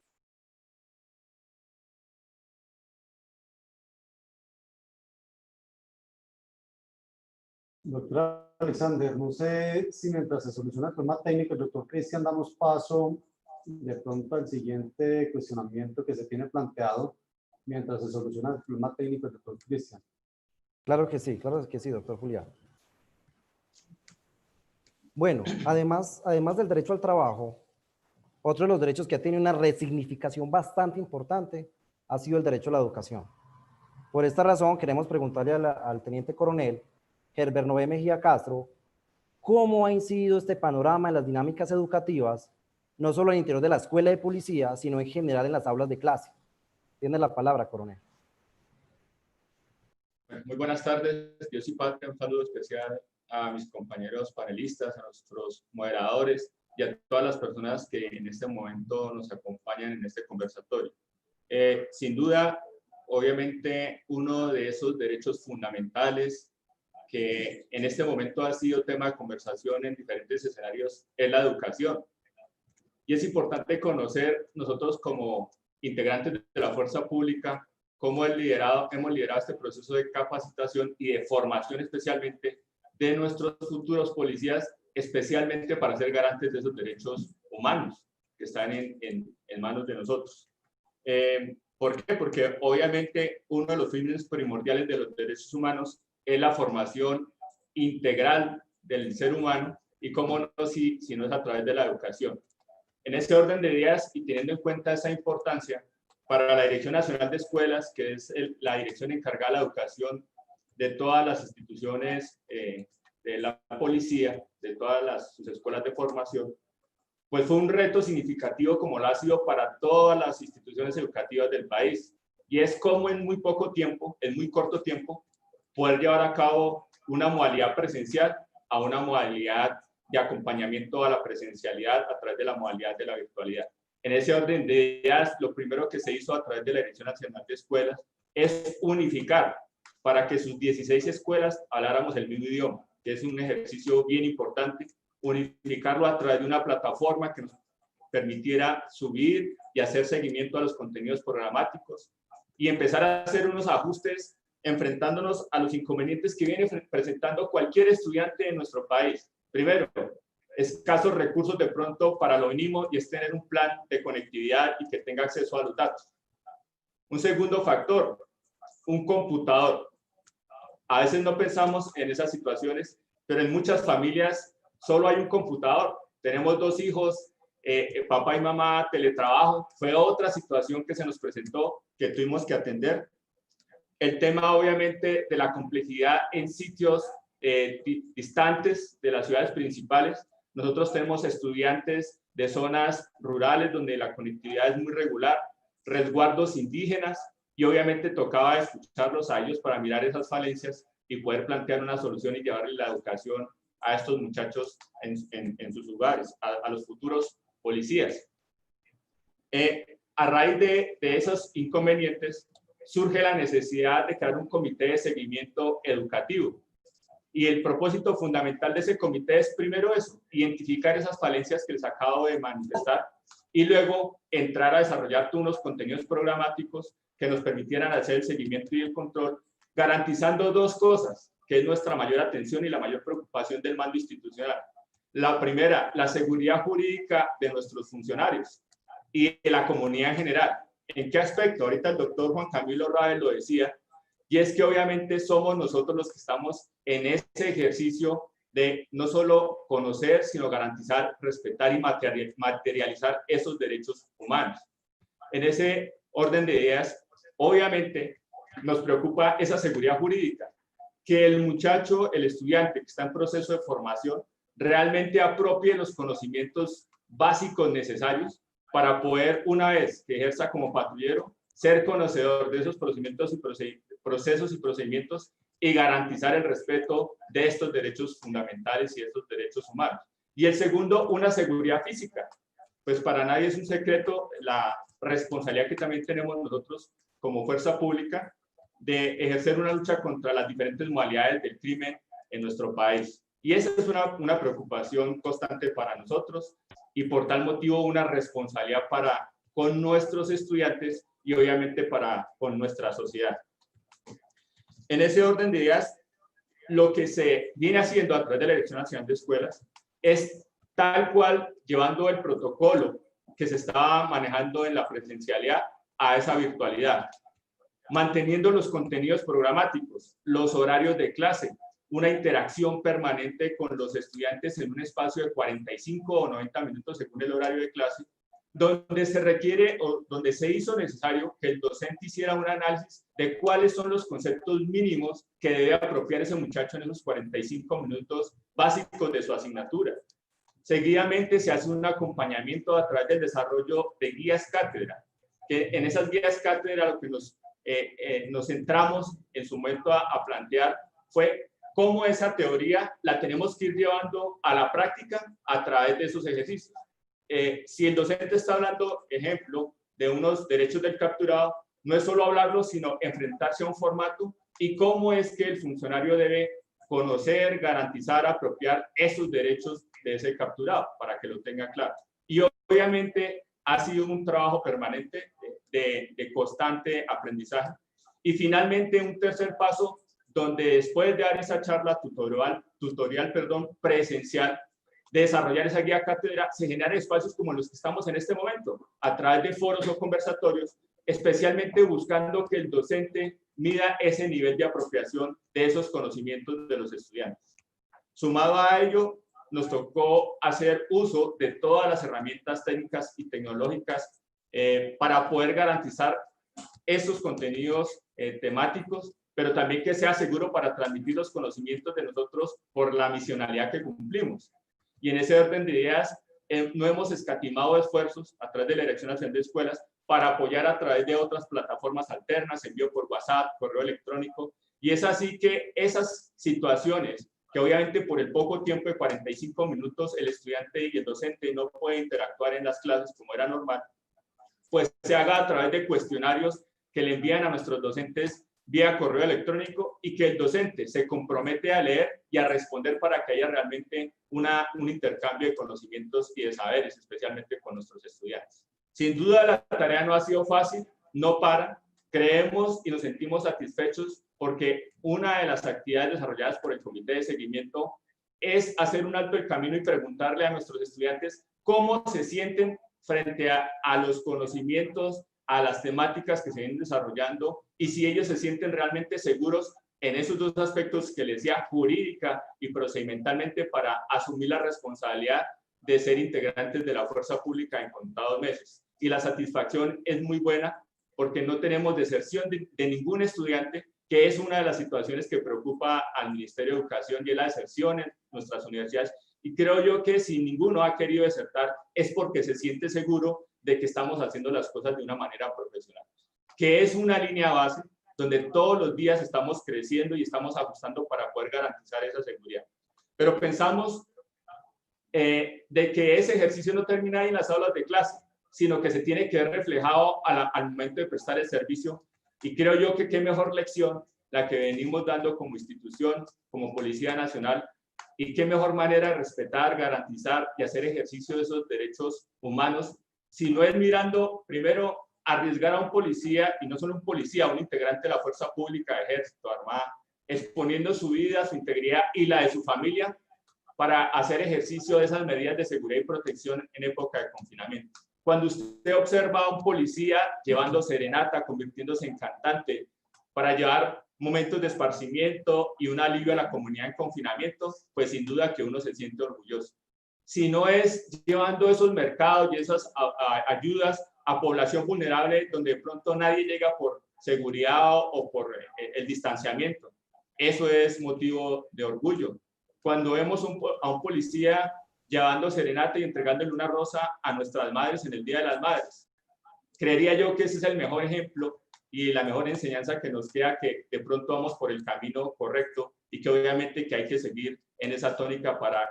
Doctor Alexander, no sé si mientras se soluciona el problema técnico, el doctor Cristian, damos paso de pronto al siguiente cuestionamiento que se tiene planteado mientras se soluciona el problema técnico del doctor Cristian. Claro que sí, doctor Julián. Bueno, además del derecho al trabajo, otro de los derechos que ha tenido una resignificación bastante importante ha sido el derecho a la educación. Por esta razón, queremos preguntarle al teniente coronel Herbert Noé Mejía Castro, ¿cómo ha incidido este panorama en las dinámicas educativas, no solo en el interior de la escuela de policía, sino en general en las aulas de clase? Tiene la palabra, coronel. Muy buenas tardes, Dios y Patria, un saludo especial a mis compañeros panelistas, a nuestros moderadores y a todas las personas que en este momento nos acompañan en este conversatorio. Sin duda, obviamente, uno de esos derechos fundamentales que en este momento ha sido tema de conversación en diferentes escenarios es la educación. Y es importante conocer nosotros como integrantes de la fuerza pública cómo hemos liderado este proceso de capacitación y de formación especialmente de nuestros futuros policías, especialmente para ser garantes de esos derechos humanos que están en manos de nosotros. ¿Por qué? Porque obviamente uno de los fines primordiales de los derechos humanos es la formación integral del ser humano y cómo no si no es a través de la educación. En este orden de ideas y teniendo en cuenta esa importancia, para la Dirección Nacional de Escuelas, que es la dirección encargada de la educación de todas las instituciones de la policía, de todas sus escuelas de formación, pues fue un reto significativo como lo ha sido para todas las instituciones educativas del país. Y es como en muy poco tiempo, en muy corto tiempo, poder llevar a cabo una modalidad presencial a una modalidad de acompañamiento a la presencialidad a través de la modalidad de la virtualidad. En ese orden de ideas, lo primero que se hizo a través de la Dirección Nacional de Escuelas es unificar para que sus 16 escuelas habláramos el mismo idioma, que es un ejercicio bien importante, unificarlo a través de una plataforma que nos permitiera subir y hacer seguimiento a los contenidos programáticos y empezar a hacer unos ajustes enfrentándonos a los inconvenientes que viene presentando cualquier estudiante de nuestro país. Primero, escasos recursos de pronto para lo mínimo y es tener un plan de conectividad y que tenga acceso a los datos. Un segundo factor, un computador. A veces no pensamos en esas situaciones, pero en muchas familias solo hay un computador. Tenemos 2 hijos, papá y mamá, teletrabajo. Fue otra situación que se nos presentó que tuvimos que atender. El tema obviamente de la complejidad en sitios distantes de las ciudades principales. Nosotros tenemos estudiantes de zonas rurales donde la conectividad es muy regular, resguardos indígenas y obviamente tocaba escucharlos a ellos para mirar esas falencias y poder plantear una solución y llevarle la educación a estos muchachos en sus lugares, a los futuros policías. A raíz de esos inconvenientes surge la necesidad de crear un comité de seguimiento educativo. Y el propósito fundamental de ese comité es primero eso, identificar esas falencias que les acabo de manifestar y luego entrar a desarrollar unos contenidos programáticos que nos permitieran hacer el seguimiento y el control, garantizando 2 cosas, que es nuestra mayor atención y la mayor preocupación del mando institucional. La primera, la seguridad jurídica de nuestros funcionarios y de la comunidad en general. ¿En qué aspecto? Ahorita el doctor Juan Camilo Ravel lo decía, y es que obviamente somos nosotros los que estamos en ese ejercicio de no solo conocer, sino garantizar, respetar y materializar esos derechos humanos. En ese orden de ideas, obviamente nos preocupa esa seguridad jurídica, que el muchacho, el estudiante que está en proceso de formación, realmente apropie los conocimientos básicos necesarios para poder, una vez que ejerza como patrullero, ser conocedor de esos procedimientos procesos y procedimientos y garantizar el respeto de estos derechos fundamentales y de estos derechos humanos. Y el segundo, una seguridad física. Pues para nadie es un secreto la responsabilidad que también tenemos nosotros como fuerza pública de ejercer una lucha contra las diferentes modalidades del crimen en nuestro país. Y esa es una preocupación constante para nosotros y por tal motivo una responsabilidad para con nuestros estudiantes y obviamente con nuestra sociedad. En ese orden de ideas, lo que se viene haciendo a través de la Dirección Nacional de Escuelas es tal cual llevando el protocolo que se estaba manejando en la presencialidad a esa virtualidad, manteniendo los contenidos programáticos, los horarios de clase, una interacción permanente con los estudiantes en un espacio de 45 o 90 minutos según el horario de clase, donde se requiere o donde se hizo necesario que el docente hiciera un análisis de cuáles son los conceptos mínimos que debe apropiar ese muchacho en esos 45 minutos básicos de su asignatura. Seguidamente se hace un acompañamiento a través del desarrollo de guías cátedra, que en esas guías cátedra lo que nos centramos en su momento a plantear fue cómo esa teoría la tenemos que ir llevando a la práctica a través de esos ejercicios. Si el docente está hablando, ejemplo, de unos derechos del capturado, no es solo hablarlo, sino enfrentarse a un formato y cómo es que el funcionario debe conocer, garantizar, apropiar esos derechos de ese capturado, para que lo tenga claro. Y obviamente ha sido un trabajo permanente de constante aprendizaje. Y finalmente un tercer paso, donde después de dar esa charla tutorial presencial, de desarrollar esa guía cátedra, se generan espacios como los que estamos en este momento, a través de foros o conversatorios, especialmente buscando que el docente mida ese nivel de apropiación de esos conocimientos de los estudiantes. Sumado a ello, nos tocó hacer uso de todas las herramientas técnicas y tecnológicas para poder garantizar esos contenidos temáticos, pero también que sea seguro para transmitir los conocimientos de nosotros por la misionalidad que cumplimos. Y en ese orden de ideas, no hemos escatimado esfuerzos a través de la Dirección Nacional de Escuelas para apoyar a través de otras plataformas alternas, envío por WhatsApp, correo electrónico, y es así que esas situaciones que obviamente por el poco tiempo de 45 minutos el estudiante y el docente no puede interactuar en las clases como era normal, pues se haga a través de cuestionarios que le envían a nuestros docentes vía correo electrónico y que el docente se compromete a leer y a responder para que haya realmente un intercambio de conocimientos y de saberes, especialmente con nuestros estudiantes. Sin duda la tarea no ha sido fácil, no para, creemos y nos sentimos satisfechos porque una de las actividades desarrolladas por el Comité de Seguimiento es hacer un alto el camino y preguntarle a nuestros estudiantes cómo se sienten frente a los conocimientos, a las temáticas que se vienen desarrollando y si ellos se sienten realmente seguros en esos dos aspectos que les decía, jurídica y procedimentalmente, para asumir la responsabilidad de ser integrantes de la fuerza pública en contados meses. Y la satisfacción es muy buena porque no tenemos deserción de ningún estudiante, que es una de las situaciones que preocupa al Ministerio de Educación, y es la deserción en nuestras universidades. Y creo yo que si ninguno ha querido desertar es porque se siente seguro de que estamos haciendo las cosas de una manera profesional, que es una línea base donde todos los días estamos creciendo y estamos ajustando para poder garantizar esa seguridad. Pero pensamos de que ese ejercicio no termina ahí en las aulas de clase, sino que se tiene que ver reflejado al momento de prestar el servicio. Y creo yo que qué mejor lección la que venimos dando como institución, como Policía Nacional, y qué mejor manera de respetar, garantizar y hacer ejercicio de esos derechos humanos, si no es mirando primero arriesgar a un policía, y no solo un policía, un integrante de la fuerza pública, ejército, armada, exponiendo su vida, su integridad y la de su familia para hacer ejercicio de esas medidas de seguridad y protección en época de confinamiento. Cuando usted observa a un policía llevando serenata, convirtiéndose en cantante, para llevar momentos de esparcimiento y un alivio a la comunidad en confinamiento, pues sin duda que uno se siente orgulloso. Si no es llevando esos mercados y esas ayudas a población vulnerable donde de pronto nadie llega por seguridad o por el distanciamiento, eso es motivo de orgullo. Cuando vemos a un policía llevando serenata y entregándole una rosa a nuestras madres en el Día de las Madres, creería yo que ese es el mejor ejemplo y la mejor enseñanza que nos queda, que de pronto vamos por el camino correcto y que obviamente que hay que seguir en esa tónica para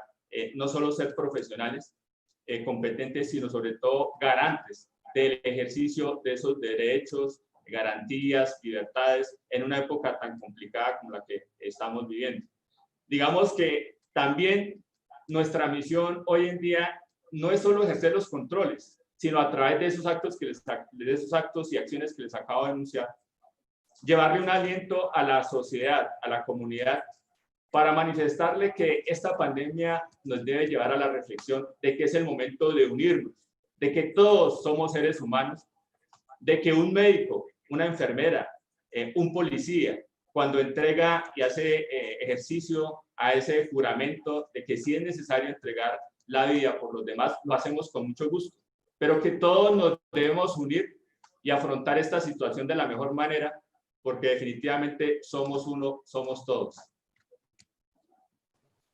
no solo ser profesionales competentes, sino sobre todo garantes del ejercicio de esos derechos, garantías, libertades en una época tan complicada como la que estamos viviendo. Digamos que también nuestra misión hoy en día no es solo ejercer los controles, sino a través de esos actos y acciones que les acabo de denunciar, llevarle un aliento a la sociedad, a la comunidad, para manifestarle que esta pandemia nos debe llevar a la reflexión de que es el momento de unirnos, de que todos somos seres humanos, de que un médico, una enfermera, un policía, cuando entrega y hace ejercicio a ese juramento de que si es necesario entregar la vida por los demás, lo hacemos con mucho gusto, pero que todos nos debemos unir y afrontar esta situación de la mejor manera, porque definitivamente somos uno, somos todos.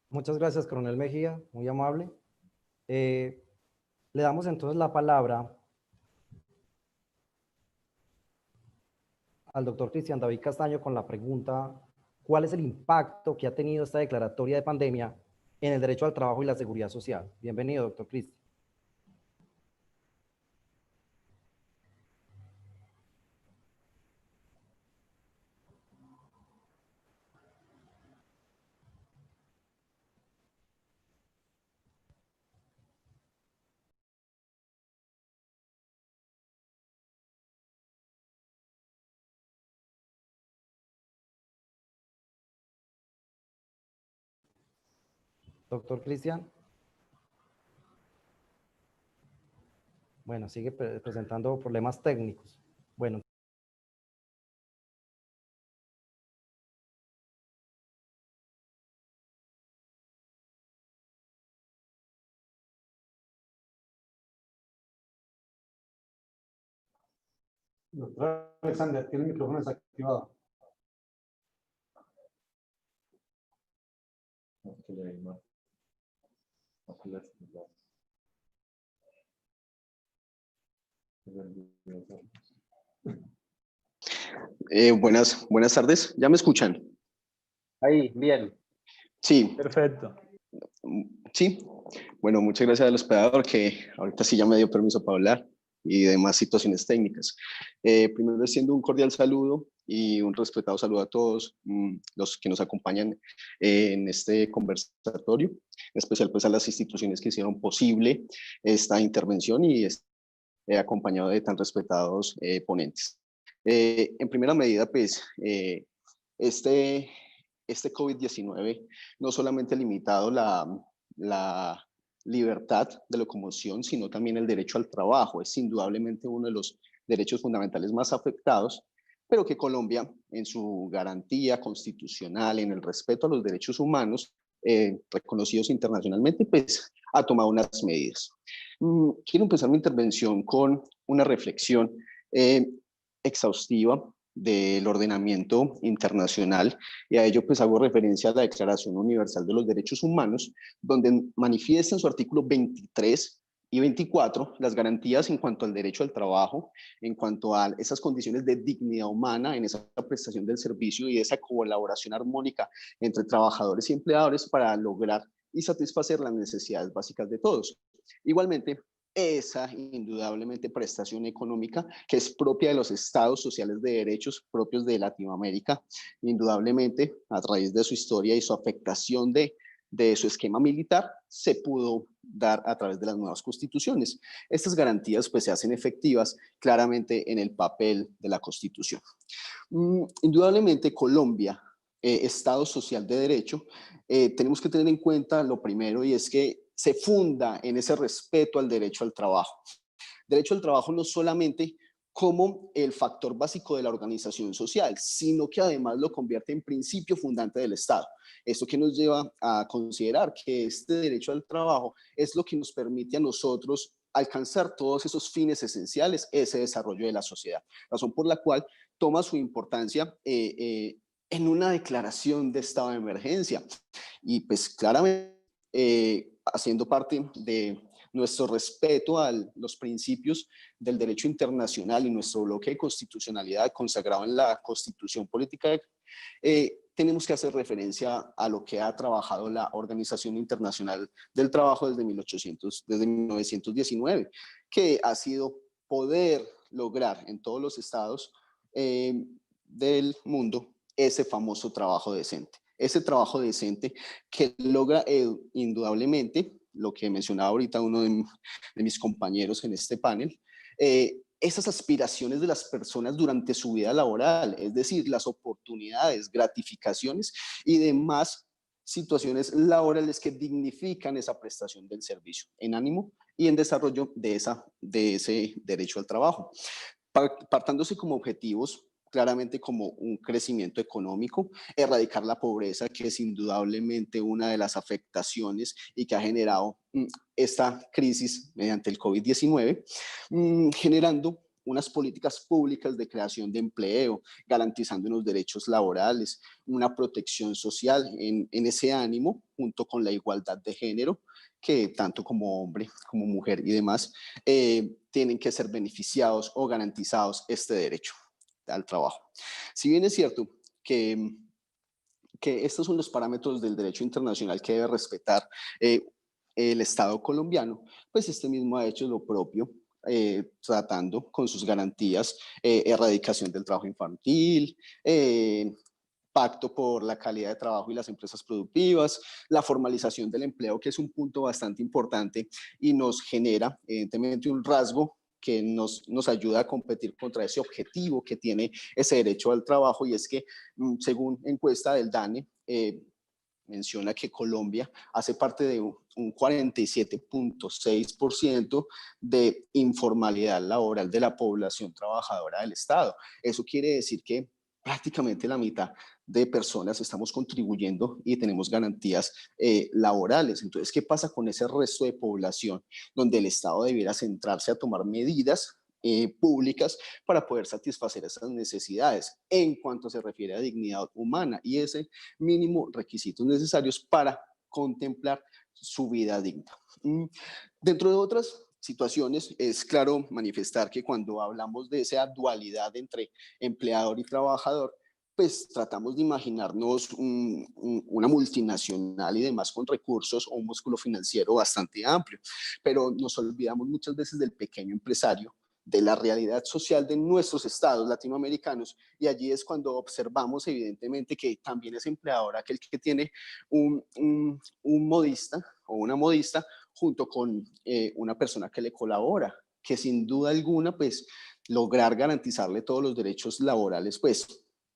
Muchas gracias, Coronel Mejía, muy amable. Le damos entonces la palabra al doctor Cristian David Castaño con la pregunta: ¿cuál es el impacto que ha tenido esta declaratoria de pandemia en el derecho al trabajo y la seguridad social? Bienvenido, doctor Cristian. Doctor Cristian. Bueno, sigue presentando problemas técnicos. Bueno. Doctor Alexander, tiene el micrófono desactivado. Buenas tardes. ¿Ya me escuchan? Ahí, bien. Sí. Perfecto. Sí. Bueno, muchas gracias al hospedador que ahorita sí ya me dio permiso para hablar y demás situaciones técnicas. Primero extiendo un cordial saludo y un respetado saludo a todos los que nos acompañan en este conversatorio, en especial pues a las instituciones que hicieron posible esta intervención y acompañado de tan respetados ponentes. En primera medida, pues, este COVID-19 no solamente ha limitado la libertad de locomoción, sino también el derecho al trabajo. Es indudablemente uno de los derechos fundamentales más afectados, pero que Colombia, en su garantía constitucional, en el respeto a los derechos humanos, reconocidos internacionalmente, pues ha tomado unas medidas. Quiero empezar mi intervención con una reflexión exhaustiva del ordenamiento internacional, y a ello pues hago referencia a la Declaración Universal de los Derechos Humanos, donde manifiesta en su artículo 23 y 24 las garantías en cuanto al derecho al trabajo, en cuanto a esas condiciones de dignidad humana en esa prestación del servicio y esa colaboración armónica entre trabajadores y empleadores para lograr y satisfacer las necesidades básicas de todos. Igualmente, esa indudablemente prestación económica que es propia de los estados sociales de derechos propios de Latinoamérica, indudablemente a raíz de su historia y su afectación de su esquema militar, se pudo dar a través de las nuevas constituciones. Estas garantías pues se hacen efectivas claramente en el papel de la Constitución. Indudablemente Colombia, Estado social de derecho, tenemos que tener en cuenta lo primero, y es que se funda en ese respeto al derecho al trabajo. Derecho al trabajo no solamente como el factor básico de la organización social, sino que además lo convierte en principio fundante del Estado. Esto que nos lleva a considerar que este derecho al trabajo es lo que nos permite a nosotros alcanzar todos esos fines esenciales, ese desarrollo de la sociedad. Razón por la cual toma su importancia en una declaración de estado de emergencia. Y pues claramente haciendo parte de nuestro respeto a los principios del derecho internacional y nuestro bloque de constitucionalidad consagrado en la Constitución Política, tenemos que hacer referencia a lo que ha trabajado la Organización Internacional del Trabajo desde 1919, que ha sido poder lograr en todos los estados del mundo ese famoso trabajo decente. Ese trabajo decente que logra indudablemente lo que mencionaba ahorita uno de mis compañeros en este panel, esas aspiraciones de las personas durante su vida laboral, es decir, las oportunidades, gratificaciones y demás situaciones laborales que dignifican esa prestación del servicio en ánimo y en desarrollo de ese derecho al trabajo, partándose como objetivos claramente como un crecimiento económico, erradicar la pobreza, que es indudablemente una de las afectaciones y que ha generado esta crisis mediante el COVID-19, generando unas políticas públicas de creación de empleo, garantizando unos derechos laborales, una protección social en ese ánimo, junto con la igualdad de género, que tanto como hombre, como mujer y demás, tienen que ser beneficiados o garantizados este derecho al trabajo. Si bien es cierto que estos son los parámetros del derecho internacional que debe respetar el Estado colombiano, pues este mismo ha hecho lo propio, tratando con sus garantías, erradicación del trabajo infantil, pacto por la calidad de trabajo y las empresas productivas, la formalización del empleo, que es un punto bastante importante y nos genera evidentemente un rasgo que nos ayuda a competir contra ese objetivo que tiene ese derecho al trabajo, y es que según encuesta del DANE, menciona que Colombia hace parte de un 47.6% de informalidad laboral de la población trabajadora del Estado. Eso quiere decir que prácticamente la mitad de personas estamos contribuyendo y tenemos garantías laborales. Entonces, ¿qué pasa con ese resto de población donde el Estado debiera centrarse a tomar medidas públicas para poder satisfacer esas necesidades en cuanto se refiere a dignidad humana y ese mínimo requisitos necesarios para contemplar su vida digna? Dentro de otras situaciones, es claro manifestar que cuando hablamos de esa dualidad entre empleador y trabajador, pues tratamos de imaginarnos una multinacional y demás con recursos o un músculo financiero bastante amplio, pero nos olvidamos muchas veces del pequeño empresario, de la realidad social de nuestros estados latinoamericanos, y allí es cuando observamos evidentemente que también es empleador aquel que tiene un modista o una modista junto con una persona que le colabora, que sin duda alguna pues lograr garantizarle todos los derechos laborales pues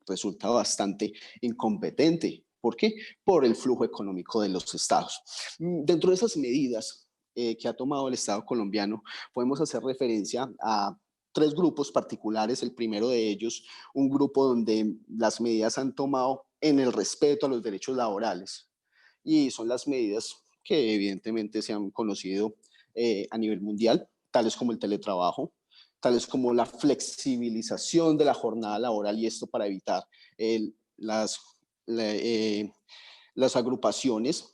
resulta bastante incompetente. ¿Por qué? Por el flujo económico de los estados. Dentro de esas medidas que ha tomado el Estado colombiano, podemos hacer referencia a tres grupos particulares. El primero de ellos, un grupo donde las medidas han tomado en el respeto a los derechos laborales, y son las medidas que evidentemente se han conocido a nivel mundial, tales como el teletrabajo, tales como la flexibilización de la jornada laboral, y esto para evitar las agrupaciones,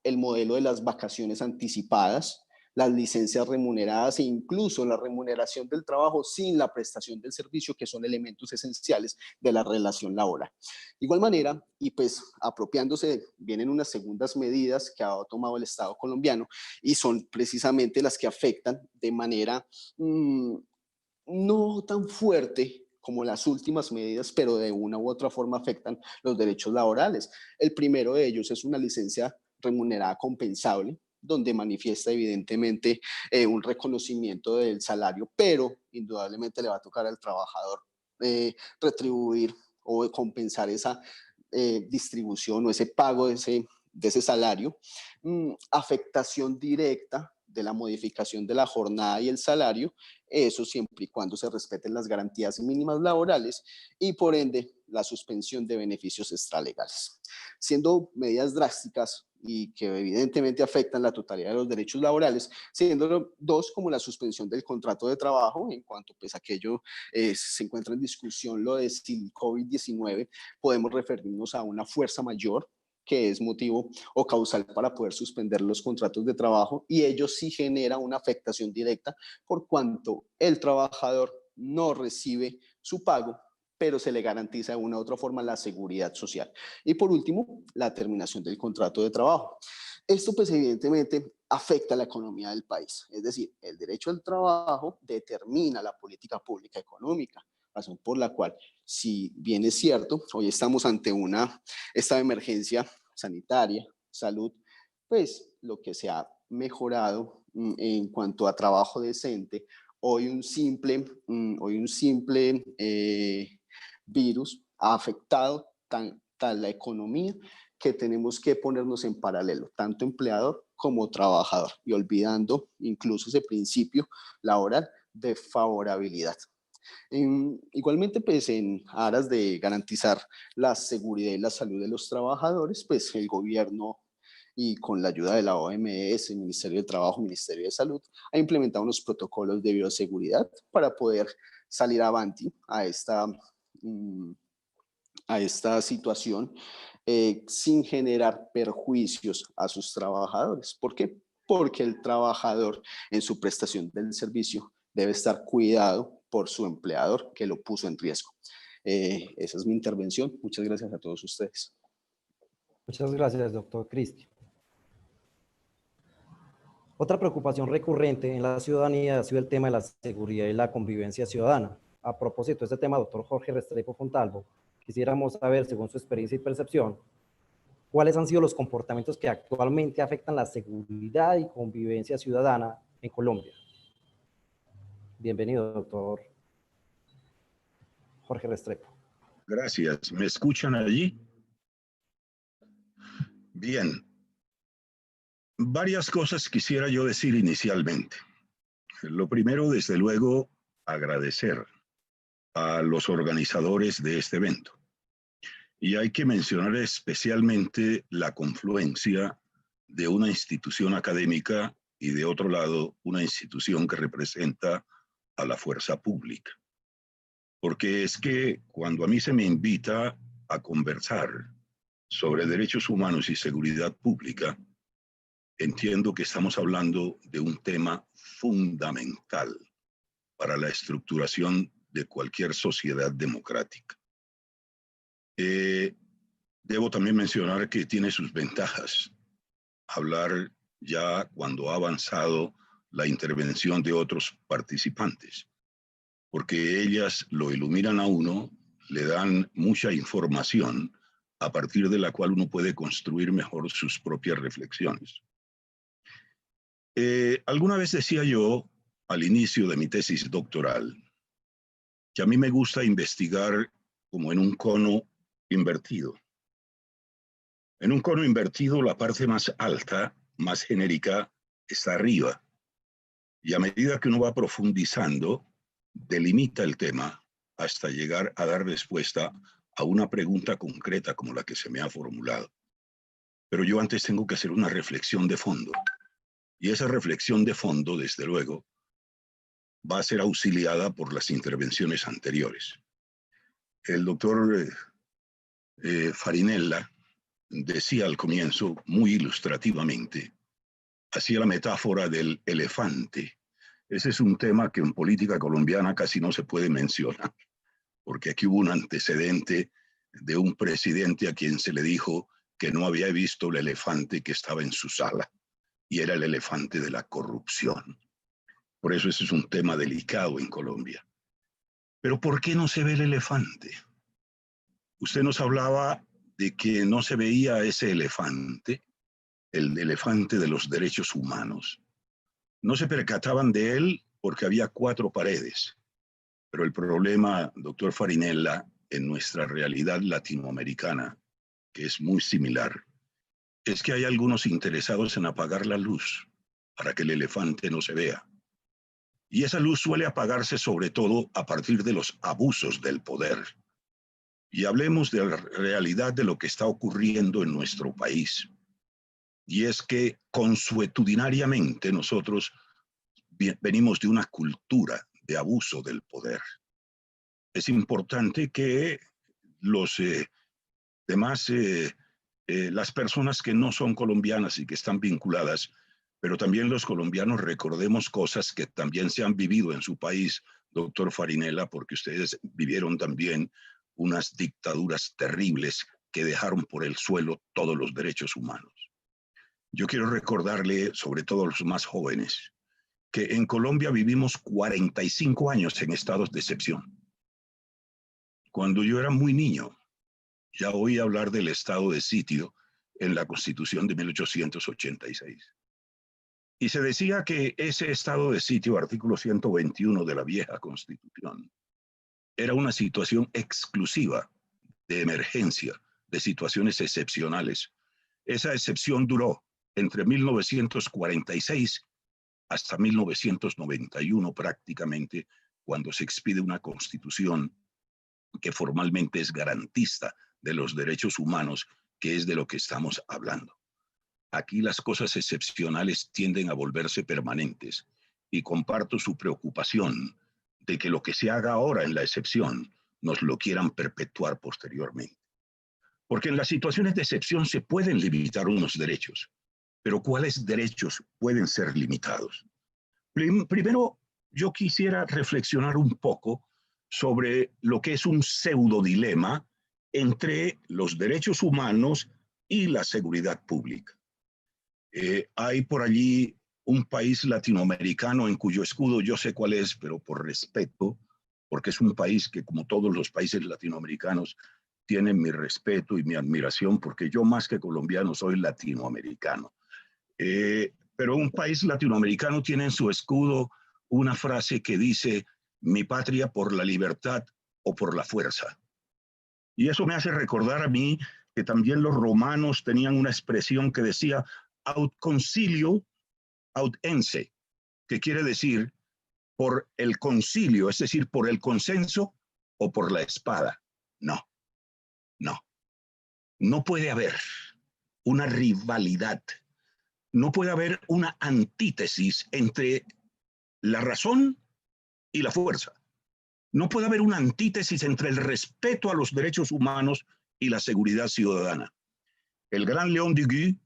el modelo de las vacaciones anticipadas, las licencias remuneradas e incluso la remuneración del trabajo sin la prestación del servicio, que son elementos esenciales de la relación laboral. De igual manera, y pues apropiándose, vienen unas segundas medidas que ha tomado el Estado colombiano y son precisamente las que afectan de manera no tan fuerte como las últimas medidas, pero de una u otra forma afectan los derechos laborales. El primero de ellos es una licencia remunerada compensable, donde manifiesta evidentemente un reconocimiento del salario, pero indudablemente le va a tocar al trabajador retribuir o compensar esa distribución o ese pago de ese salario. Afectación directa de la modificación de la jornada y el salario, eso siempre y cuando se respeten las garantías mínimas laborales, y por ende la suspensión de beneficios extralegales, siendo medidas drásticas y que evidentemente afectan la totalidad de los derechos laborales, siendo dos como la suspensión del contrato de trabajo, en cuanto pues aquello se encuentra en discusión lo de si el COVID-19, podemos referirnos a una fuerza mayor que es motivo o causal para poder suspender los contratos de trabajo, y ello sí genera una afectación directa por cuanto el trabajador no recibe su pago, pero se le garantiza de una u otra forma la seguridad social. Y por último, la terminación del contrato de trabajo. Esto pues evidentemente afecta a la economía del país, es decir, el derecho al trabajo determina la política pública económica, razón por la cual, si bien es cierto, hoy estamos ante esta emergencia sanitaria, salud, pues lo que se ha mejorado en cuanto a trabajo decente, hoy un simple virus ha afectado tan la economía que tenemos que ponernos en paralelo, tanto empleador como trabajador, y olvidando incluso ese principio laboral de favorabilidad. Igualmente, pues en aras de garantizar la seguridad y la salud de los trabajadores, pues el gobierno, y con la ayuda de la OMS, el Ministerio de Trabajo, Ministerio de Salud, ha implementado unos protocolos de bioseguridad para poder salir avanti a esta situación sin generar perjuicios a sus trabajadores. ¿Por qué? Porque el trabajador en su prestación del servicio debe estar cuidado por su empleador que lo puso en riesgo. Esa es mi intervención. Muchas gracias a todos ustedes. Muchas gracias, doctor Cristian. Otra preocupación recurrente en la ciudadanía ha sido el tema de la seguridad y la convivencia ciudadana. A propósito de este tema, doctor Jorge Restrepo Fontalvo, quisiéramos saber, según su experiencia y percepción, cuáles han sido los comportamientos que actualmente afectan la seguridad y convivencia ciudadana en Colombia. Bienvenido, doctor Jorge Restrepo. Gracias. ¿Me escuchan allí? Bien. Varias cosas quisiera yo decir inicialmente. Lo primero, desde luego, agradecer a los organizadores de este evento. Y hay que mencionar especialmente la confluencia de una institución académica y, de otro lado, una institución que representa a la fuerza pública. Porque es que cuando a mí se me invita a conversar sobre derechos humanos y seguridad pública, entiendo que estamos hablando de un tema fundamental para la estructuración de cualquier sociedad democrática. Debo también mencionar que tiene sus ventajas hablar ya cuando ha avanzado la intervención de otros participantes, porque ellas lo iluminan a uno, le dan mucha información a partir de la cual uno puede construir mejor sus propias reflexiones. Alguna vez decía yo, al inicio de mi tesis doctoral, que a mí me gusta investigar como en un cono invertido. En un cono invertido, la parte más alta, más genérica, está arriba. Y a medida que uno va profundizando, delimita el tema hasta llegar a dar respuesta a una pregunta concreta como la que se me ha formulado. Pero yo antes tengo que hacer una reflexión de fondo. Y esa reflexión de fondo, desde luego, va a ser auxiliada por las intervenciones anteriores. El doctor Farinella decía al comienzo, muy ilustrativamente, hacía la metáfora del elefante. Ese es un tema que en política colombiana casi no se puede mencionar, porque aquí hubo un antecedente de un presidente a quien se le dijo que no había visto el elefante que estaba en su sala, y era el elefante de la corrupción. Por eso ese es un tema delicado en Colombia. Pero ¿por qué no se ve el elefante? Usted nos hablaba de que no se veía ese elefante, el elefante de los derechos humanos. No se percataban de él porque había 4 paredes. Pero el problema, doctor Farinella, en nuestra realidad latinoamericana, que es muy similar, es que hay algunos interesados en apagar la luz para que el elefante no se vea. Y esa luz suele apagarse sobre todo a partir de los abusos del poder. Y hablemos de la realidad de lo que está ocurriendo en nuestro país. Y es que consuetudinariamente nosotros venimos de una cultura de abuso del poder. Es importante que los demás, las personas que no son colombianas y que están vinculadas, pero también los colombianos recordemos cosas que también se han vivido en su país, doctor Farinella, porque ustedes vivieron también unas dictaduras terribles que dejaron por el suelo todos los derechos humanos. Yo quiero recordarle, sobre todo a los más jóvenes, que en Colombia vivimos 45 años en estados de excepción. Cuando yo era muy niño, ya oí hablar del estado de sitio en la Constitución de 1886. Y se decía que ese estado de sitio, artículo 121 de la vieja Constitución, era una situación exclusiva de emergencia, de situaciones excepcionales. Esa excepción duró entre 1946 hasta 1991 prácticamente, cuando se expide una constitución que formalmente es garantista de los derechos humanos, que es de lo que estamos hablando. Aquí las cosas excepcionales tienden a volverse permanentes y comparto su preocupación de que lo que se haga ahora en la excepción nos lo quieran perpetuar posteriormente. Porque en las situaciones de excepción se pueden limitar unos derechos, pero ¿cuáles derechos pueden ser limitados? Primero, yo quisiera reflexionar un poco sobre lo que es un pseudodilema entre los derechos humanos y la seguridad pública. Hay por allí un país latinoamericano en cuyo escudo yo sé cuál es, pero por respeto, porque es un país que, como todos los países latinoamericanos, tienen mi respeto y mi admiración, porque yo más que colombiano soy latinoamericano. Pero un país latinoamericano tiene en su escudo una frase que dice: mi patria por la libertad o por la fuerza. Y eso me hace recordar a mí que también los romanos tenían una expresión que decía aut concilio aut ense, que quiere decir por el concilio, es decir, por el consenso o por la espada. No, no. No puede haber una rivalidad, no puede haber una antítesis entre la razón y la fuerza. No puede haber una antítesis entre el respeto a los derechos humanos y la seguridad ciudadana. El gran Léon Duguay,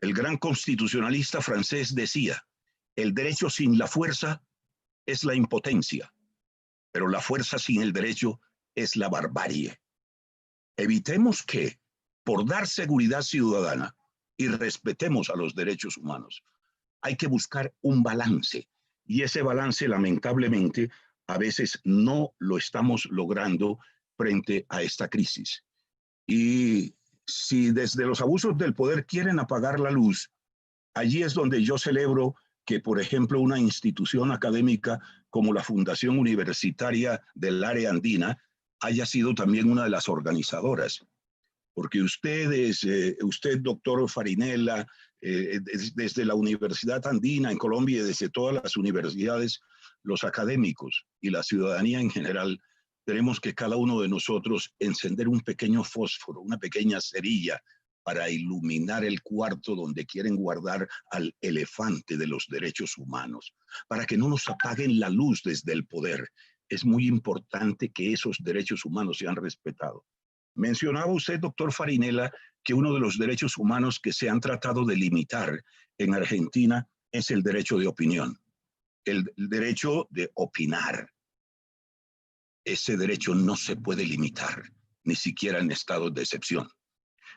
el gran constitucionalista francés, decía: el derecho sin la fuerza es la impotencia, pero la fuerza sin el derecho es la barbarie. Evitemos que, por dar seguridad ciudadana, y respetemos a los derechos humanos, hay que buscar un balance, y ese balance, lamentablemente, a veces no lo estamos logrando frente a esta crisis. Y si desde los abusos del poder quieren apagar la luz, allí es donde yo celebro que, por ejemplo, una institución académica como la Fundación Universitaria del Área Andina haya sido también una de las organizadoras. Porque ustedes, usted, doctor Farinella, desde la Universidad Andina en Colombia y desde todas las universidades, los académicos y la ciudadanía en general, tenemos que cada uno de nosotros encender un pequeño fósforo, una pequeña cerilla para iluminar el cuarto donde quieren guardar al elefante de los derechos humanos, para que no nos apaguen la luz desde el poder. Es muy importante que esos derechos humanos sean respetados. Mencionaba usted, doctor Farinella, que uno de los derechos humanos que se han tratado de limitar en Argentina es el derecho de opinión, el derecho de opinar. Ese derecho no se puede limitar, ni siquiera en estados de excepción.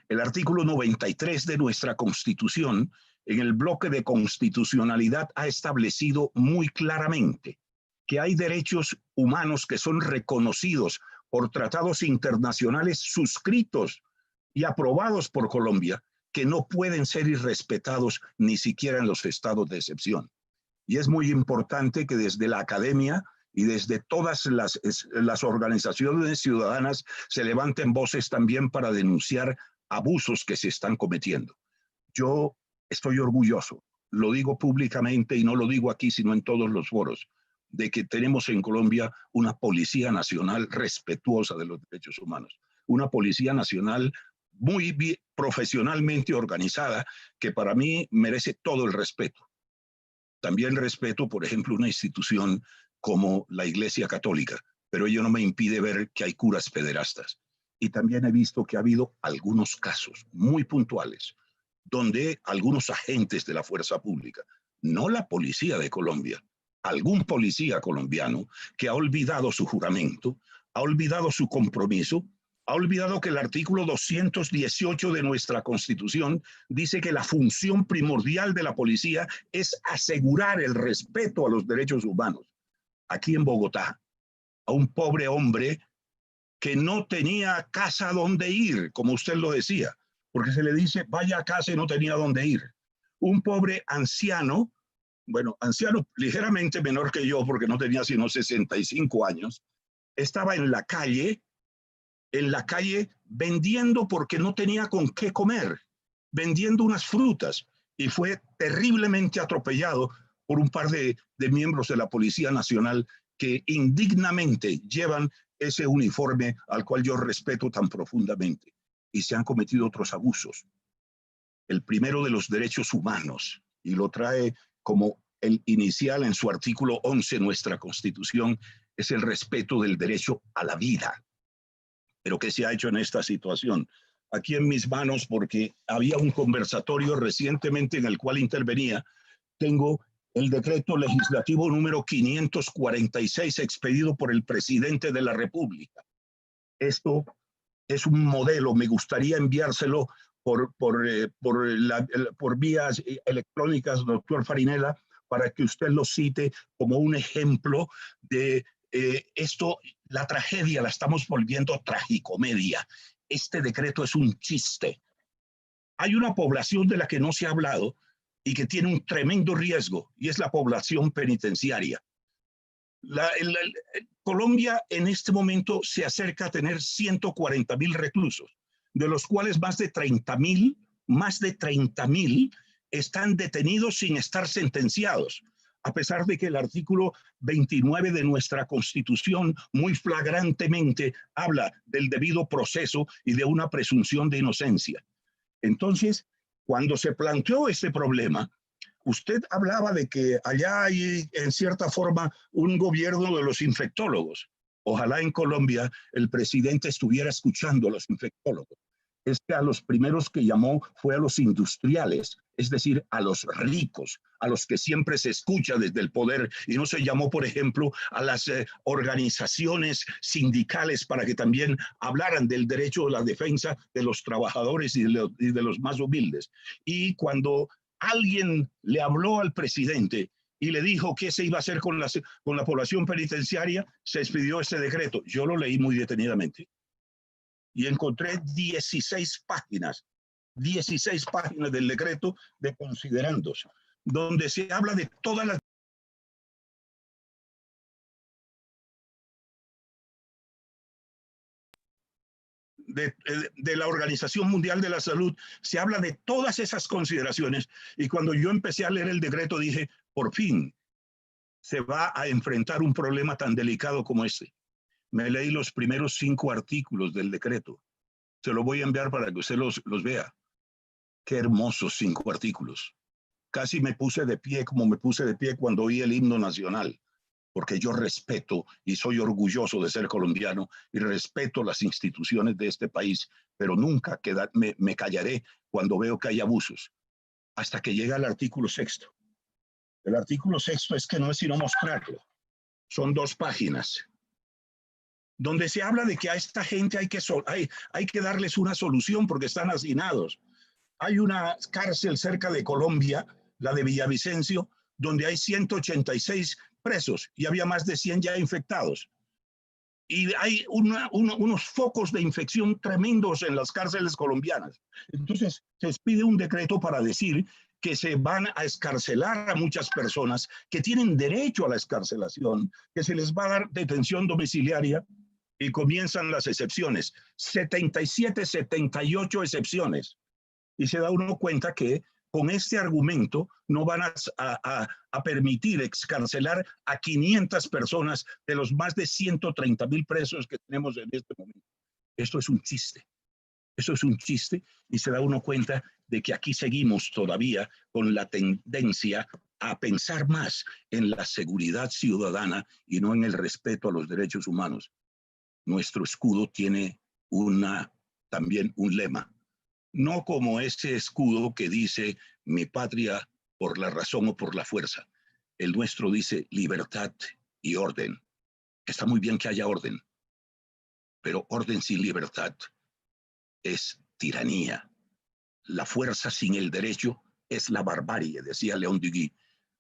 El artículo 93 de nuestra Constitución, en el bloque de constitucionalidad, ha establecido muy claramente que hay derechos humanos que son reconocidos por tratados internacionales suscritos y aprobados por Colombia, que no pueden ser irrespetados ni siquiera en los estados de excepción. Y es muy importante que desde la academia y desde todas las organizaciones ciudadanas se levanten voces también para denunciar abusos que se están cometiendo. Yo estoy orgulloso, lo digo públicamente y no lo digo aquí sino en todos los foros, de que tenemos en Colombia una Policía Nacional respetuosa de los derechos humanos, una Policía Nacional muy bien, profesionalmente organizada, que para mí merece todo el respeto. También respeto, por ejemplo, una institución como la Iglesia Católica, pero ello no me impide ver que hay curas pederastas. Y también he visto que ha habido algunos casos muy puntuales donde algunos agentes de la fuerza pública, no la policía de Colombia, algún policía colombiano que ha olvidado su juramento, ha olvidado su compromiso, ha olvidado que el artículo 218 de nuestra Constitución dice que la función primordial de la policía es asegurar el respeto a los derechos humanos. Aquí en Bogotá, a un pobre hombre que no tenía casa donde ir, como usted lo decía, porque se le dice, vaya a casa y no tenía dónde ir. Un pobre anciano, bueno, anciano ligeramente menor que yo, porque no tenía sino 65 años, estaba en la calle vendiendo porque no tenía con qué comer, vendiendo unas frutas, y fue terriblemente atropellado por un par de miembros de la Policía Nacional que indignamente llevan ese uniforme al cual yo respeto tan profundamente. Y se han cometido otros abusos. El primero de los derechos humanos, y lo trae como el inicial en su artículo 11 nuestra Constitución, es el respeto del derecho a la vida. Pero ¿qué se ha hecho en esta situación? Aquí en mis manos, porque había un conversatorio recientemente en el cual intervenía, tengo el decreto legislativo número 546 expedido por el presidente de la República. Esto es un modelo, me gustaría enviárselo por vías electrónicas, doctor Farinella, para que usted lo cite como un ejemplo de esto. La tragedia la estamos volviendo tragicomedia. Este decreto es un chiste. Hay una población de la que no se ha hablado y que tiene un tremendo riesgo, y es la población penitenciaria. Colombia en este momento se acerca a tener 140.000 reclusos, de los cuales más de 30.000 están detenidos sin estar sentenciados, a pesar de que el artículo 29 de nuestra Constitución muy flagrantemente habla del debido proceso y de una presunción de inocencia. Entonces, cuando se planteó este problema, usted hablaba de que allá hay, en cierta forma, un gobierno de los infectólogos. Ojalá en Colombia el presidente estuviera escuchando a los infectólogos. Es que a los primeros que llamó fue a los industriales, es decir, a los ricos, a los que siempre se escucha desde el poder, y no se llamó, por ejemplo, a las organizaciones sindicales para que también hablaran del derecho a la defensa de los trabajadores y de los más humildes. Y cuando alguien le habló al presidente y le dijo qué se iba a hacer con la población penitenciaria, se expidió este decreto. Yo lo leí muy detenidamente y encontré 16 páginas del decreto de considerandos, donde se habla de todas las de la Organización Mundial de la Salud, se habla de todas esas consideraciones, y cuando yo empecé a leer el decreto dije, por fin se va a enfrentar un problema tan delicado como este. Me leí los primeros 5 artículos del decreto, se lo voy a enviar para que usted los vea. Qué hermosos 5 artículos. Casi me puse de pie como me puse de pie cuando oí el himno nacional, porque yo respeto y soy orgulloso de ser colombiano y respeto las instituciones de este país, pero nunca me callaré cuando veo que hay abusos, hasta que llega el artículo 6. El artículo 6 es que no es sino mostrarlo. Son 2 páginas, donde se habla de que a esta gente hay que darles una solución porque están hacinados. Hay una cárcel cerca de Colombia, la de Villavicencio, donde hay 186 presos y había más de 100 ya infectados. Y hay unos focos de infección tremendos en las cárceles colombianas. Entonces, se expide un decreto para decir que se van a excarcelar a muchas personas que tienen derecho a la excarcelación, que se les va a dar detención domiciliaria, y comienzan las excepciones. 77, 78 excepciones. Y se da uno cuenta que con este argumento no van a permitir excarcelar a 500 personas de los más de 130.000 presos que tenemos en este momento. Esto es un chiste. Eso es un chiste, y se da uno cuenta de que aquí seguimos todavía con la tendencia a pensar más en la seguridad ciudadana y no en el respeto a los derechos humanos. Nuestro escudo tiene también un lema. No como ese escudo que dice mi patria por la razón o por la fuerza. El nuestro dice libertad y orden. Está muy bien que haya orden, pero orden sin libertad es tiranía. La fuerza sin el derecho es la barbarie, decía León Duguay.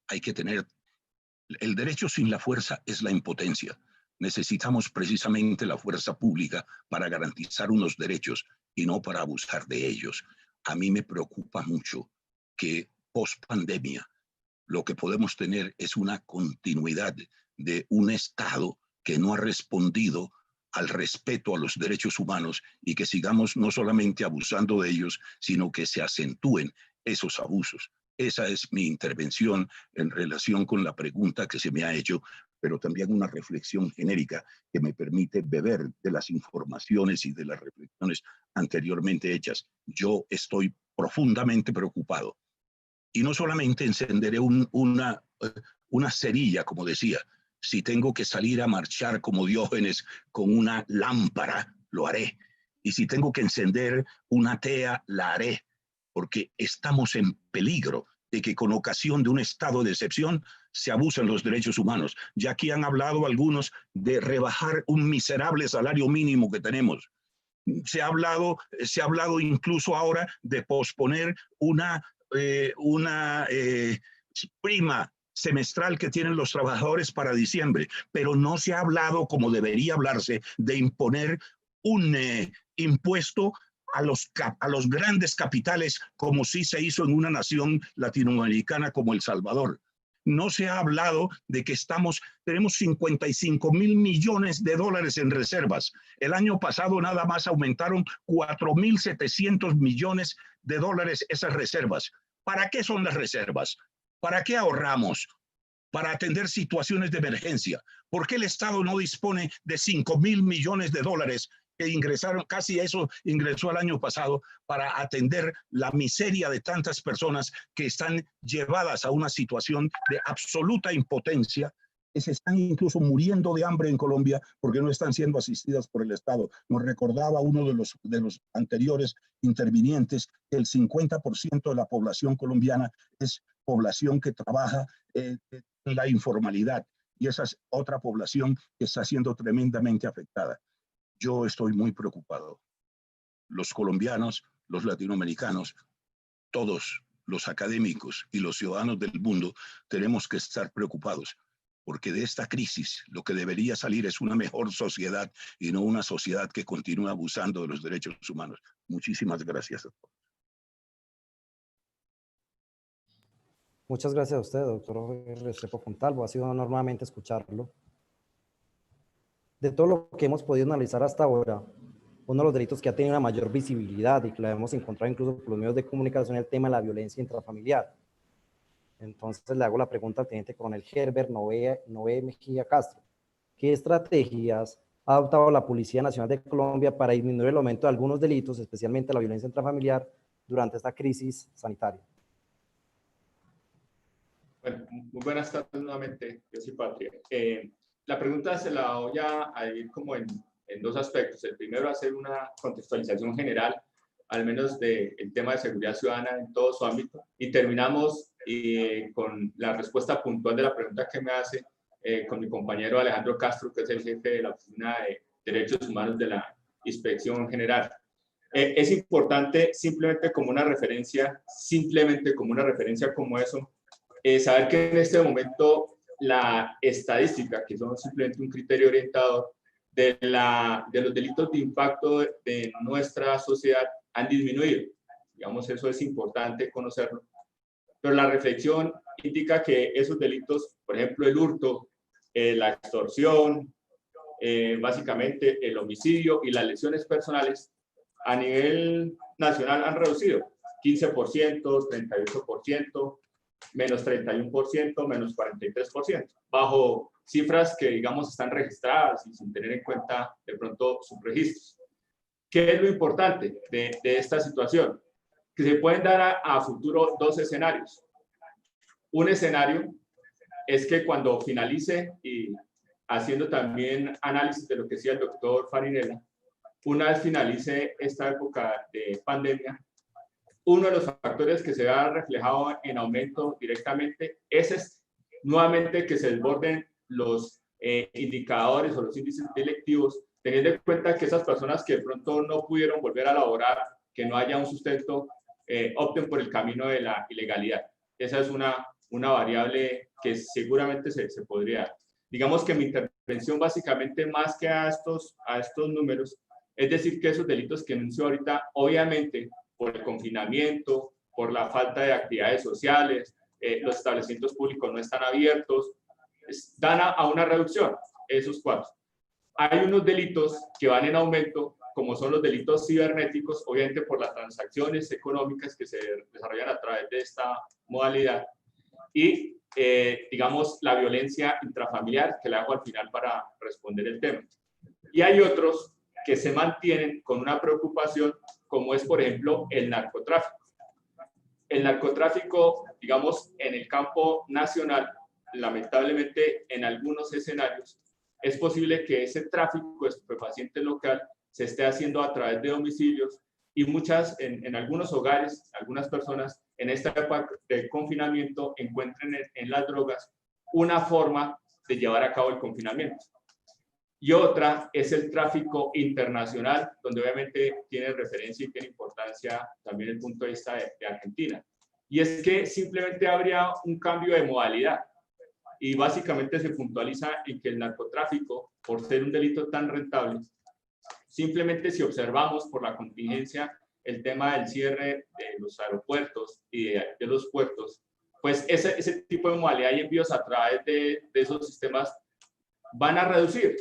Hay que tener el derecho sin la fuerza, es la impotencia. Necesitamos precisamente la fuerza pública para garantizar unos derechos y no para abusar de ellos. a mí me preocupa mucho que post pandemia lo que podemos tener es una continuidad de un Estado que no ha respondido al respeto a los derechos humanos y que sigamos no solamente abusando de ellos, sino que se acentúen esos abusos. Esa es mi intervención en relación con la pregunta que se me ha hecho, pero también una reflexión genérica que me permite beber de las informaciones y de las reflexiones anteriormente hechas. Yo estoy profundamente preocupado. Y no solamente encenderé una cerilla, como decía. Si tengo que salir a marchar como Diógenes con una lámpara, lo haré. Y si tengo que encender una tea, la haré. Porque estamos en peligro de que con ocasión de un estado de excepción se abusen los derechos humanos. Ya aquí han hablado algunos de rebajar un miserable salario mínimo que tenemos. Se ha hablado incluso ahora de posponer una prima semestral que tienen los trabajadores para diciembre, pero no se ha hablado, como debería hablarse, de imponer un impuesto a los grandes capitales, como sí se hizo en una nación latinoamericana como El Salvador. No se ha hablado de que tenemos 55.000 millones de dólares en reservas. El año pasado nada más aumentaron 4.700 millones de dólares esas reservas. ¿Para qué son las reservas? ¿Para qué ahorramos? Para atender situaciones de emergencia. ¿Por qué el Estado no dispone de 5.000 millones de dólares que ingresaron, casi eso ingresó el año pasado, para atender la miseria de tantas personas que están llevadas a una situación de absoluta impotencia, que se están incluso muriendo de hambre en Colombia porque no están siendo asistidas por el Estado? Nos recordaba uno de los anteriores intervinientes que el 50% de la población colombiana es población que trabaja en la informalidad, y esa es otra población que está siendo tremendamente afectada. Yo estoy muy preocupado. Los colombianos, los latinoamericanos, todos los académicos y los ciudadanos del mundo tenemos que estar preocupados, porque de esta crisis lo que debería salir es una mejor sociedad y no una sociedad que continúa abusando de los derechos humanos. Muchísimas gracias a todos. Muchas gracias a usted, doctor Restrepo Fontalvo. Ha sido normalmente escucharlo. De todo lo que hemos podido analizar hasta ahora, uno de los delitos que ha tenido una mayor visibilidad y que lo hemos encontrado incluso por los medios de comunicación es el tema de la violencia intrafamiliar. Entonces le hago la pregunta al teniente coronel Herbert Noé Mejía Castro. ¿Qué estrategias ha adoptado la Policía Nacional de Colombia para disminuir el aumento de algunos delitos, especialmente la violencia intrafamiliar, durante esta crisis sanitaria? Bueno, muy buenas tardes nuevamente, yo soy Patria. La pregunta se la voy a dividir como en dos aspectos. El primero, hacer una contextualización general, al menos del tema de seguridad ciudadana en todo su ámbito, y terminamos con la respuesta puntual de la pregunta que me hace con mi compañero Alejandro Castro, que es el jefe de la Oficina de Derechos Humanos de la Inspección General. Es importante, simplemente como una referencia como eso, saber que en este momento la estadística, que son simplemente un criterio orientador de los delitos de impacto de nuestra sociedad, han disminuido. Digamos, eso es importante conocerlo. Pero la reflexión indica que esos delitos, por ejemplo, el hurto, la extorsión, básicamente el homicidio y las lesiones personales, a nivel nacional han reducido 15%, 38%, menos 31%, menos 43%, bajo cifras que, digamos, están registradas y sin tener en cuenta de pronto sus registros. ¿Qué es lo importante de esta situación? Que se pueden dar a futuro dos escenarios. Un escenario es que cuando finalice, y haciendo también análisis de lo que decía el doctor Farinella, una vez finalice esta época de pandemia, uno de los factores que se ha reflejado en aumento directamente es nuevamente que se desborden los indicadores o los índices delictivos, teniendo en cuenta que esas personas que de pronto no pudieron volver a laborar, que no haya un sustento, opten por el camino de la ilegalidad. Esa es una variable que seguramente se podría dar. Digamos que mi intervención básicamente, más que a estos números, es decir que esos delitos que anuncio ahorita, obviamente por el confinamiento, por la falta de actividades sociales, los establecimientos públicos no están abiertos, dan a una reducción, esos 4. Hay unos delitos que van en aumento, como son los delitos cibernéticos, obviamente por las transacciones económicas que se desarrollan a través de esta modalidad, y digamos la violencia intrafamiliar, que la hago al final para responder el tema. Y hay otros que se mantienen con una preocupación, como es por ejemplo el narcotráfico. El narcotráfico, digamos, en el campo nacional, lamentablemente en algunos escenarios, es posible que ese tráfico de estupefacientes local se esté haciendo a través de domicilios y en algunos hogares, algunas personas en esta época de confinamiento encuentren en las drogas una forma de llevar a cabo el confinamiento. Y otra es el tráfico internacional, donde obviamente tiene referencia y tiene importancia también el punto de vista de Argentina. Y es que simplemente habría un cambio de modalidad. Y básicamente se puntualiza en que el narcotráfico, por ser un delito tan rentable, simplemente si observamos por la contingencia el tema del cierre de los aeropuertos y de los puertos, pues ese tipo de modalidad y envíos a través de esos sistemas van a reducir.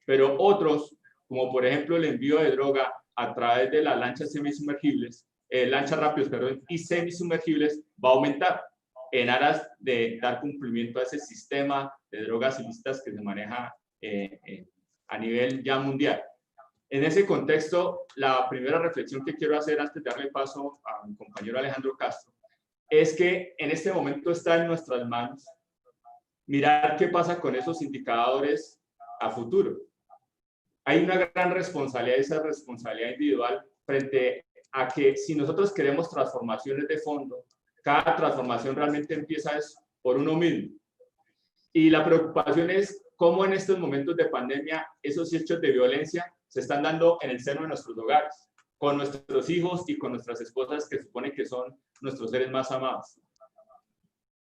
Pero otros, como por ejemplo el envío de droga a través de las lanchas semisumergibles, lanchas rápidas, perdón, y semisumergibles, va a aumentar en aras de dar cumplimiento a ese sistema de drogas ilícitas que se maneja a nivel ya mundial. En ese contexto, la primera reflexión que quiero hacer antes de darle paso a mi compañero Alejandro Castro es que en este momento está en nuestras manos mirar qué pasa con esos indicadores a futuro. Hay una gran responsabilidad, esa responsabilidad individual, frente a que si nosotros queremos transformaciones de fondo, cada transformación realmente empieza por uno mismo. Y la preocupación es cómo en estos momentos de pandemia esos hechos de violencia se están dando en el seno de nuestros hogares, con nuestros hijos y con nuestras esposas, que supone que son nuestros seres más amados.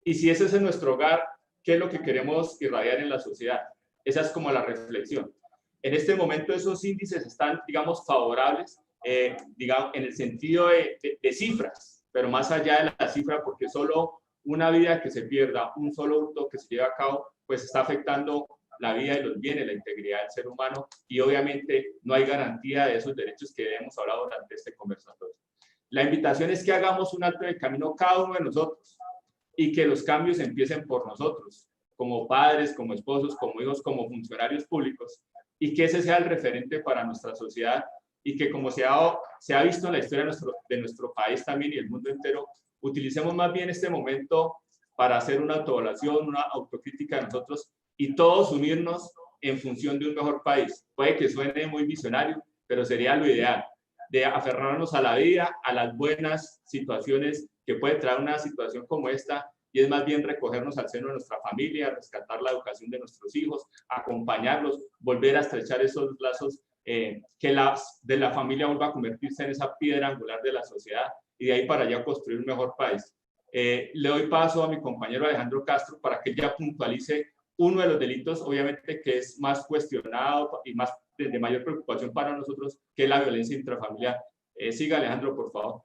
Y si ese es en nuestro hogar, ¿qué es lo que queremos irradiar en la sociedad? Esa es como la reflexión. En este momento esos índices están, digamos, favorables, digamos, en el sentido de cifras, pero más allá de la cifra, porque solo una vida que se pierda, un solo hurto que se lleve a cabo, pues está afectando la vida y los bienes, la integridad del ser humano, y obviamente no hay garantía de esos derechos que hemos hablado durante este conversatorio. La invitación es que hagamos un alto de camino cada uno de nosotros y que los cambios empiecen por nosotros, como padres, como esposos, como hijos, como funcionarios públicos, y que ese sea el referente para nuestra sociedad, y que como se ha visto en la historia de nuestro país también y el mundo entero, utilicemos más bien este momento para hacer una autoevaluación, una autocrítica de nosotros y todos unirnos en función de un mejor país. Puede que suene muy visionario, pero sería lo ideal, de aferrarnos a la vida, a las buenas situaciones que puede traer una situación como esta, y es más bien recogernos al seno de nuestra familia, rescatar la educación de nuestros hijos, acompañarlos, volver a estrechar esos lazos, que de la familia vuelva a convertirse en esa piedra angular de la sociedad, y de ahí para allá construir un mejor país. Le doy paso a mi compañero Alejandro Castro para que ya puntualice uno de los delitos, obviamente, que es más cuestionado y más de mayor preocupación para nosotros, que es la violencia intrafamiliar. Siga, Alejandro, por favor.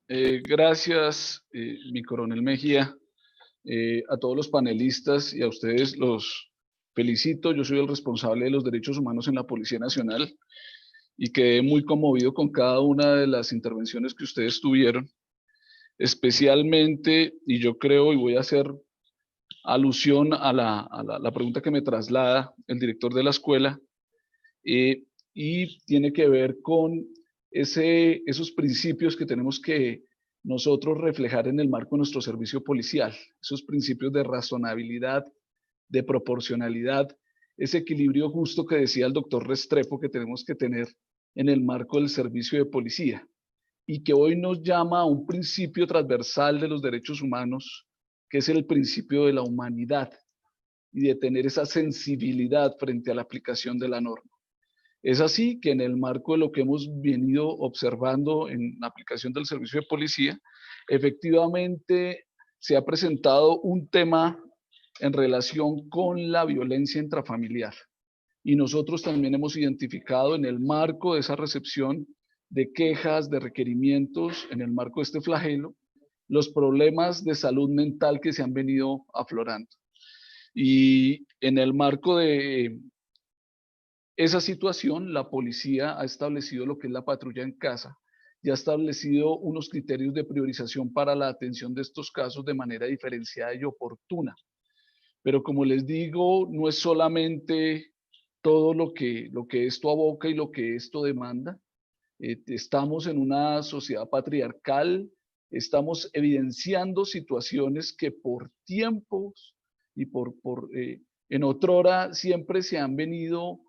Gracias, mi coronel Mejía. A todos los panelistas y a ustedes los felicito. Yo soy el responsable de los derechos humanos en la Policía Nacional y quedé muy conmovido con cada una de las intervenciones que ustedes tuvieron. Especialmente, y yo creo, y voy a hacer alusión a la pregunta que me traslada el director de la escuela, y tiene que ver con esos principios que tenemos que nosotros reflejar en el marco de nuestro servicio policial, esos principios de razonabilidad, de proporcionalidad, ese equilibrio justo que decía el doctor Restrepo que tenemos que tener en el marco del servicio de policía, y que hoy nos llama a un principio transversal de los derechos humanos, que es el principio de la humanidad y de tener esa sensibilidad frente a la aplicación de la norma. Es así que en el marco de lo que hemos venido observando en la aplicación del servicio de policía, efectivamente se ha presentado un tema en relación con la violencia intrafamiliar. Y nosotros también hemos identificado en el marco de esa recepción de quejas, de requerimientos en el marco de este flagelo, los problemas de salud mental que se han venido aflorando. Y en el marco de esa situación, la policía ha establecido lo que es la patrulla en casa y ha establecido unos criterios de priorización para la atención de estos casos de manera diferenciada y oportuna. Pero como les digo, no es solamente todo lo que esto aboca y lo que esto demanda. Estamos en una sociedad patriarcal, estamos evidenciando situaciones que por tiempos y en otrora siempre se han venido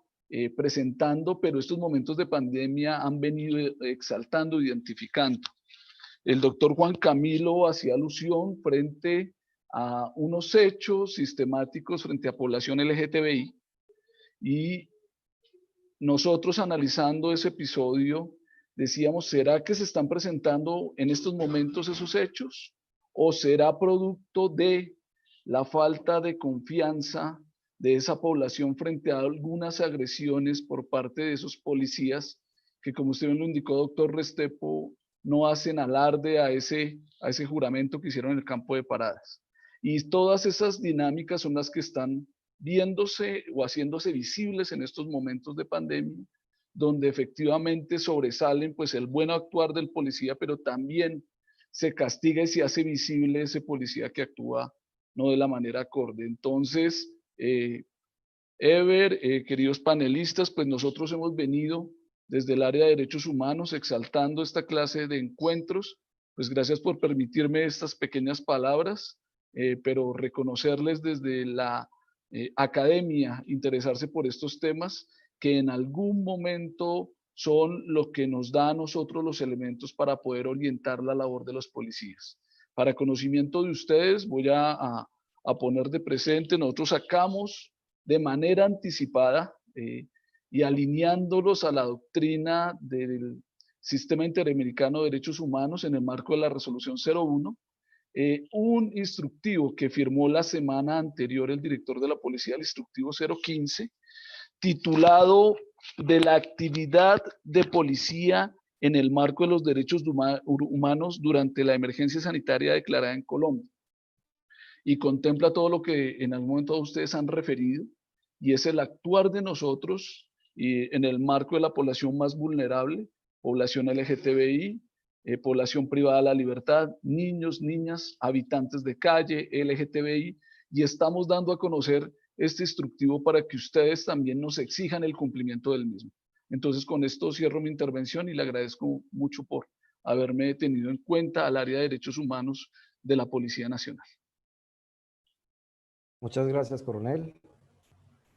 presentando, pero estos momentos de pandemia han venido exaltando, identificando. El doctor Juan Camilo hacía alusión frente a unos hechos sistemáticos frente a población LGTBI, y nosotros analizando ese episodio decíamos, ¿será que se están presentando en estos momentos esos hechos? ¿O será producto de la falta de confianza de esa población frente a algunas agresiones por parte de esos policías que, como usted lo indicó, doctor Restrepo, no hacen alarde a ese juramento que hicieron en el campo de paradas? Y todas esas dinámicas son las que están viéndose o haciéndose visibles en estos momentos de pandemia, donde efectivamente sobresalen pues el buen actuar del policía, pero también se castiga y se hace visible ese policía que actúa no de la manera acorde. Entonces, Ever, queridos panelistas, pues nosotros hemos venido desde el área de derechos humanos exaltando esta clase de encuentros. Pues gracias por permitirme estas pequeñas palabras, pero reconocerles desde la academia interesarse por estos temas que en algún momento son lo que nos da a nosotros los elementos para poder orientar la labor de los policías. Para conocimiento de ustedes voy a poner de presente, nosotros sacamos de manera anticipada y alineándolos a la doctrina del Sistema Interamericano de Derechos Humanos en el marco de la Resolución 01, un instructivo que firmó la semana anterior el director de la policía, el instructivo 015, titulado de la actividad de policía en el marco de los derechos humanos durante la emergencia sanitaria declarada en Colombia. Y contempla todo lo que en algún momento ustedes han referido, y es el actuar de nosotros en el marco de la población más vulnerable, población LGTBI, población privada de la libertad, niños, niñas, habitantes de calle, LGTBI, y estamos dando a conocer este instructivo para que ustedes también nos exijan el cumplimiento del mismo. Entonces, con esto cierro mi intervención y le agradezco mucho por haberme tenido en cuenta al área de derechos humanos de la Policía Nacional. Muchas gracias, coronel.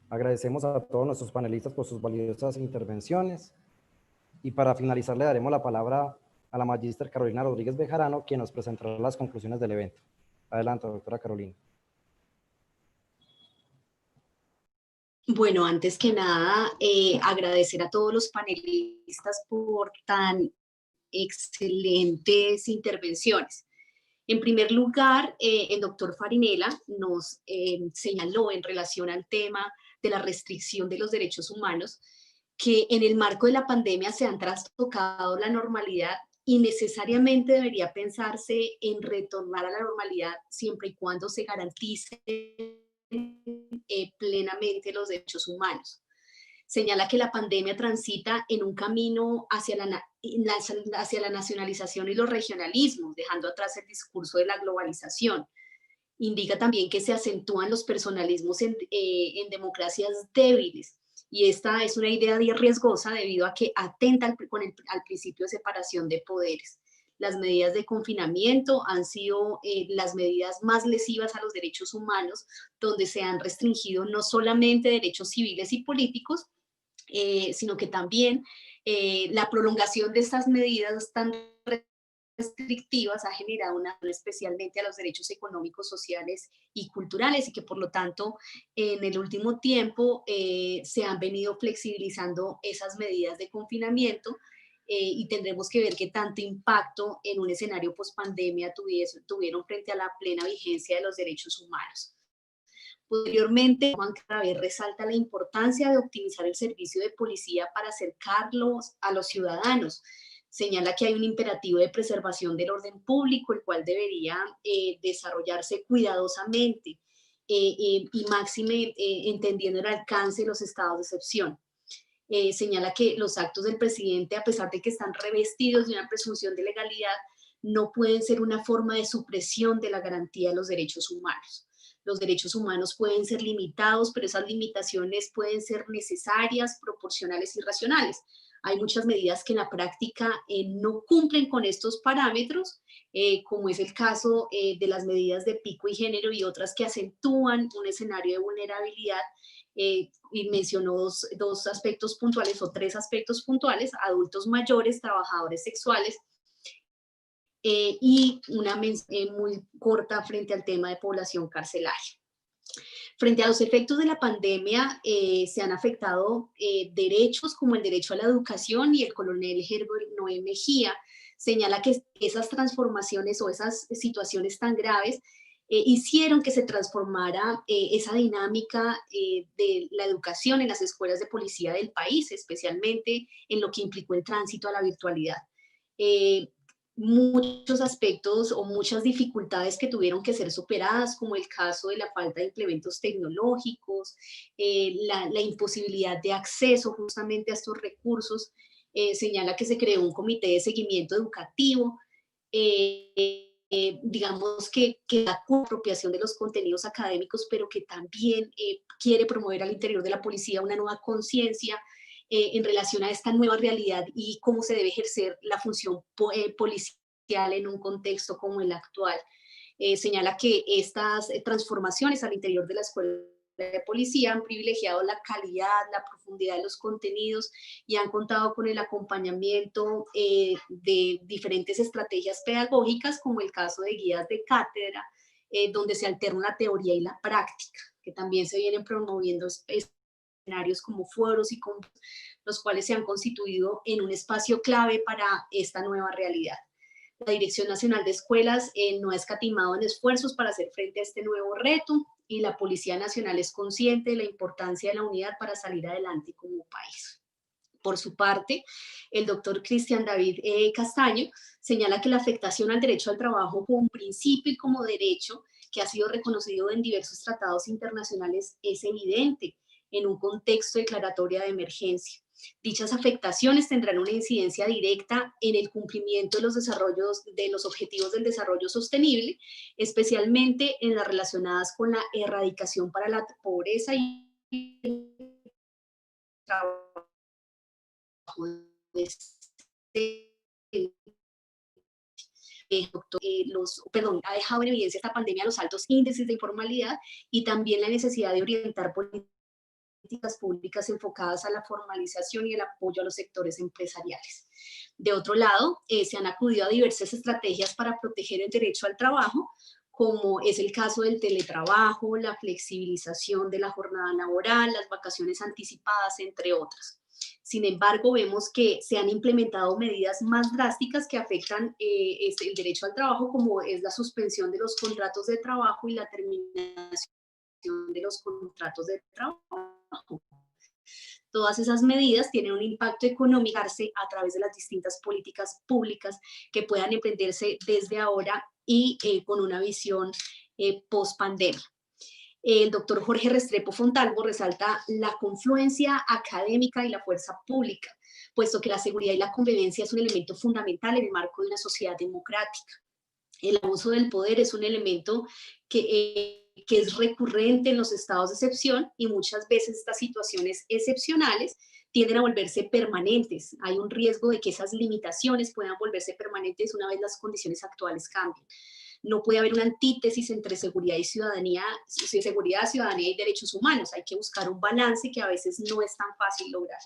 Agradecemos a todos nuestros panelistas por sus valiosas intervenciones. Y para finalizar, le daremos la palabra a la magíster Carolina Rodríguez Bejarano, quien nos presentará las conclusiones del evento. Adelante, doctora Carolina. Bueno, antes que nada, agradecer a todos los panelistas por tan excelentes intervenciones. En primer lugar, el doctor Farinella nos señaló en relación al tema de la restricción de los derechos humanos, que en el marco de la pandemia se han trastocado la normalidad y necesariamente debería pensarse en retornar a la normalidad siempre y cuando se garantice plenamente los derechos humanos. Señala que la pandemia transita en un camino hacia la nacionalización y los regionalismos, dejando atrás el discurso de la globalización. Indica también que se acentúan los personalismos en democracias débiles, y esta es una idea riesgosa debido a que atenta al principio de separación de poderes. Las medidas de confinamiento han sido las medidas más lesivas a los derechos humanos, donde se han restringido no solamente derechos civiles y políticos, sino que también la prolongación de estas medidas tan restrictivas ha generado una especialmente a los derechos económicos, sociales y culturales, y que por lo tanto en el último tiempo se han venido flexibilizando esas medidas de confinamiento, y tendremos que ver qué tanto impacto en un escenario post-pandemia tuvieron frente a la plena vigencia de los derechos humanos. Posteriormente, Juan Claver resalta la importancia de optimizar el servicio de policía para acercarlos a los ciudadanos. Señala que hay un imperativo de preservación del orden público, el cual debería desarrollarse cuidadosamente y máxime entendiendo el alcance de los estados de excepción. Señala que los actos del presidente, a pesar de que están revestidos de una presunción de legalidad, no pueden ser una forma de supresión de la garantía de los derechos humanos. Los derechos humanos pueden ser limitados, pero esas limitaciones pueden ser necesarias, proporcionales y racionales. Hay muchas medidas que en la práctica no cumplen con estos parámetros, como es el caso de las medidas de pico y género y otras que acentúan un escenario de vulnerabilidad. Y mencionó dos aspectos puntuales o tres aspectos puntuales: adultos mayores, trabajadores sexuales, y una mención muy corta frente al tema de población carcelaria. Frente a los efectos de la pandemia, se han afectado derechos como el derecho a la educación, y el coronel Herbert Noé Mejía señala que esas transformaciones o esas situaciones tan graves hicieron que se transformara esa dinámica de la educación en las escuelas de policía del país, especialmente en lo que implicó el tránsito a la virtualidad. Muchos aspectos o muchas dificultades que tuvieron que ser superadas, como el caso de la falta de implementos tecnológicos, la imposibilidad de acceso justamente a estos recursos. Señala que se creó un comité de seguimiento educativo, digamos que da apropiación de los contenidos académicos, pero que también quiere promover al interior de la policía una nueva conciencia en relación a esta nueva realidad y cómo se debe ejercer la función policial en un contexto como el actual. Señala que estas transformaciones al interior de la escuela de policía han privilegiado la calidad, la profundidad de los contenidos y han contado con el acompañamiento de diferentes estrategias pedagógicas, como el caso de guías de cátedra, donde se alterna la teoría y la práctica, que también se vienen promoviendo escenarios como foros y con los cuales se han constituido en un espacio clave para esta nueva realidad. La Dirección Nacional de Escuelas no ha escatimado en esfuerzos para hacer frente a este nuevo reto, y la Policía Nacional es consciente de la importancia de la unidad para salir adelante como país. Por su parte, el doctor Cristian David Castaño señala que la afectación al derecho al trabajo como principio y como derecho, que ha sido reconocido en diversos tratados internacionales, es evidente en un contexto declaratoria de emergencia. Dichas afectaciones tendrán una incidencia directa en el cumplimiento de los objetivos del desarrollo sostenible, especialmente en las relacionadas con la erradicación para la pobreza y el trabajo. Ha dejado en evidencia esta pandemia los altos índices de informalidad y también la necesidad de orientar políticas públicas enfocadas a la formalización y el apoyo a los sectores empresariales. De otro lado, se han acudido a diversas estrategias para proteger el derecho al trabajo, como es el caso del teletrabajo, la flexibilización de la jornada laboral, las vacaciones anticipadas, entre otras. Sin embargo, vemos que se han implementado medidas más drásticas que afectan el derecho al trabajo, como es la suspensión de los contratos de trabajo y la terminación de los contratos de trabajo. Todas esas medidas tienen un impacto económico a través de las distintas políticas públicas que puedan emprenderse desde ahora y con una visión post-pandemia. El doctor Jorge Restrepo Fontalvo resalta la confluencia académica y la fuerza pública, puesto que la seguridad y la convivencia es un elemento fundamental en el marco de una sociedad democrática. El abuso del poder es un elemento que es recurrente en los estados de excepción, y muchas veces estas situaciones excepcionales tienden a volverse permanentes. Hay un riesgo de que esas limitaciones puedan volverse permanentes una vez las condiciones actuales cambien. No puede haber una antítesis entre seguridad, ciudadanía y derechos humanos. Hay que buscar un balance que a veces no es tan fácil lograr.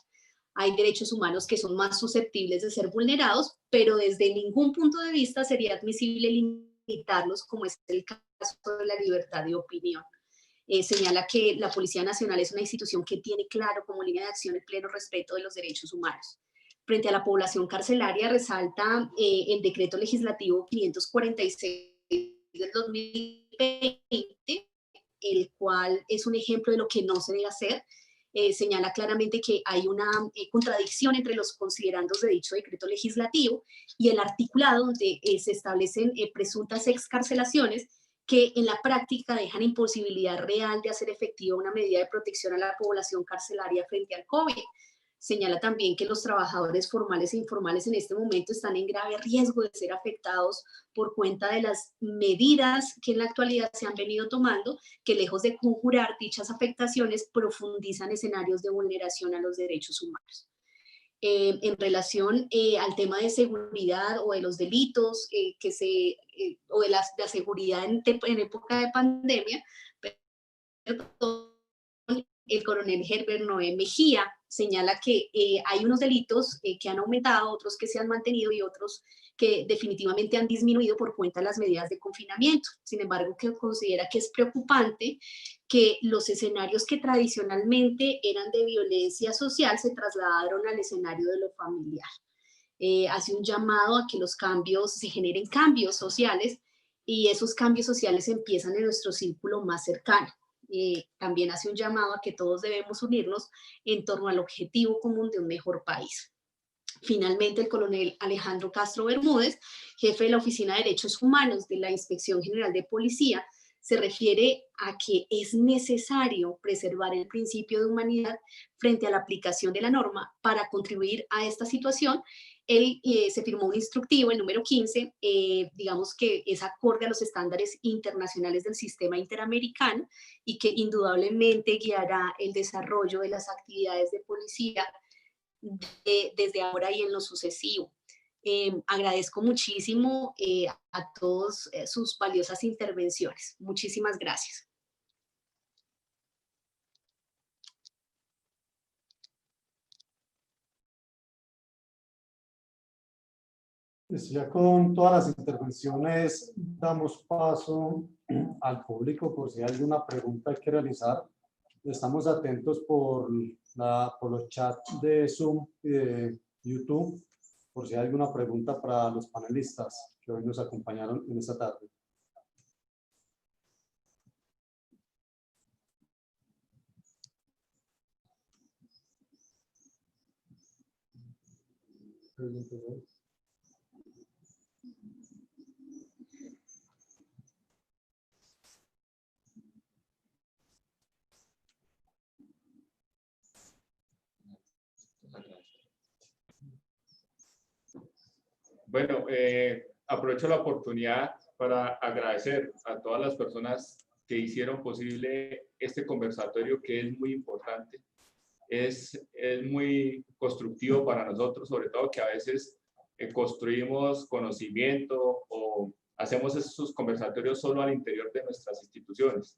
Hay derechos humanos que son más susceptibles de ser vulnerados, pero desde ningún punto de vista sería admisible limitarlos, como es el caso de la libertad de opinión. Señala que la Policía Nacional es una institución que tiene claro como línea de acción el pleno respeto de los derechos humanos. Frente a la población carcelaria, resalta el decreto legislativo 546 del 2020, el cual es un ejemplo de lo que no se debe hacer. señala claramente que hay una contradicción entre los considerandos de dicho decreto legislativo y el articulado donde se establecen presuntas excarcelaciones que en la práctica dejan imposibilidad real de hacer efectiva una medida de protección a la población carcelaria frente al COVID. Señala también que los trabajadores formales e informales en este momento están en grave riesgo de ser afectados por cuenta de las medidas que en la actualidad se han venido tomando, que lejos de conjurar dichas afectaciones, profundizan escenarios de vulneración a los derechos humanos. En relación al tema de seguridad o de los delitos o de la seguridad en época de pandemia, el coronel Herbert Noé Mejía señala que hay unos delitos que han aumentado, otros que se han mantenido y otros que definitivamente han disminuido por cuenta de las medidas de confinamiento. Sin embargo, que considera que es preocupante que los escenarios que tradicionalmente eran de violencia social se trasladaron al escenario de lo familiar. Hace un llamado a que se generen cambios sociales y esos cambios sociales empiezan en nuestro círculo más cercano. También hace un llamado a que todos debemos unirnos en torno al objetivo común de un mejor país. Finalmente, el coronel Alejandro Castro Bermúdez, jefe de la Oficina de Derechos Humanos de la Inspección General de Policía, se refiere a que es necesario preservar el principio de humanidad frente a la aplicación de la norma para contribuir a esta situación. Se firmó un instructivo, el número 15, digamos que es acorde a los estándares internacionales del sistema interamericano y que indudablemente guiará el desarrollo de las actividades de policía desde ahora y en lo sucesivo. Agradezco muchísimo a todos sus valiosas intervenciones. Muchísimas gracias. Pues ya con todas las intervenciones damos paso al público por si hay alguna pregunta que realizar. Estamos atentos por los chats de Zoom y de YouTube por si hay alguna pregunta para los panelistas que hoy nos acompañaron en esta tarde. Bueno, aprovecho la oportunidad para agradecer a todas las personas que hicieron posible este conversatorio, que es muy importante. Es muy constructivo para nosotros, sobre todo que a veces construimos conocimiento o hacemos esos conversatorios solo al interior de nuestras instituciones.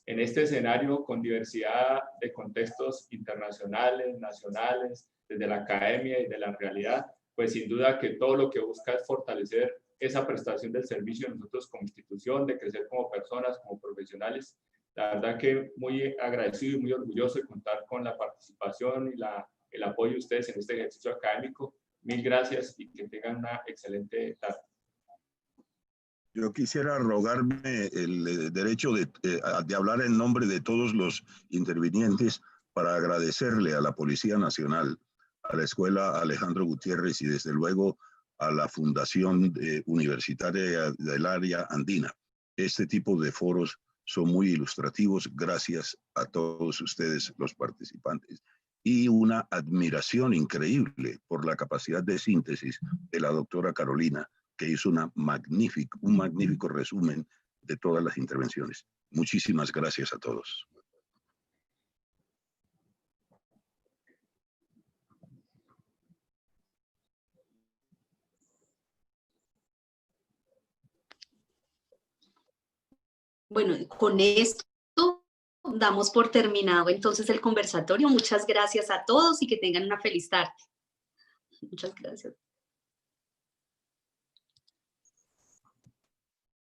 En este escenario, con diversidad de contextos internacionales, nacionales, desde la academia y de la realidad, pues sin duda que todo lo que busca es fortalecer esa prestación del servicio de nosotros como institución, de crecer como personas, como profesionales. La verdad que muy agradecido y muy orgulloso de contar con la participación y el apoyo de ustedes en este ejercicio académico. Mil gracias y que tengan una excelente tarde. Yo quisiera rogarme el derecho de hablar en nombre de todos los intervinientes para agradecerle a la Policía Nacional, a la Escuela Alejandro Gutiérrez y desde luego a la Fundación Universitaria del Área Andina. Este tipo de foros son muy ilustrativos. Gracias a todos ustedes, los participantes. Y una admiración increíble por la capacidad de síntesis de la doctora Carolina, que hizo un magnífico resumen de todas las intervenciones. Muchísimas gracias a todos. Bueno, con esto damos por terminado entonces el conversatorio. Muchas gracias a todos y que tengan una feliz tarde. Muchas gracias.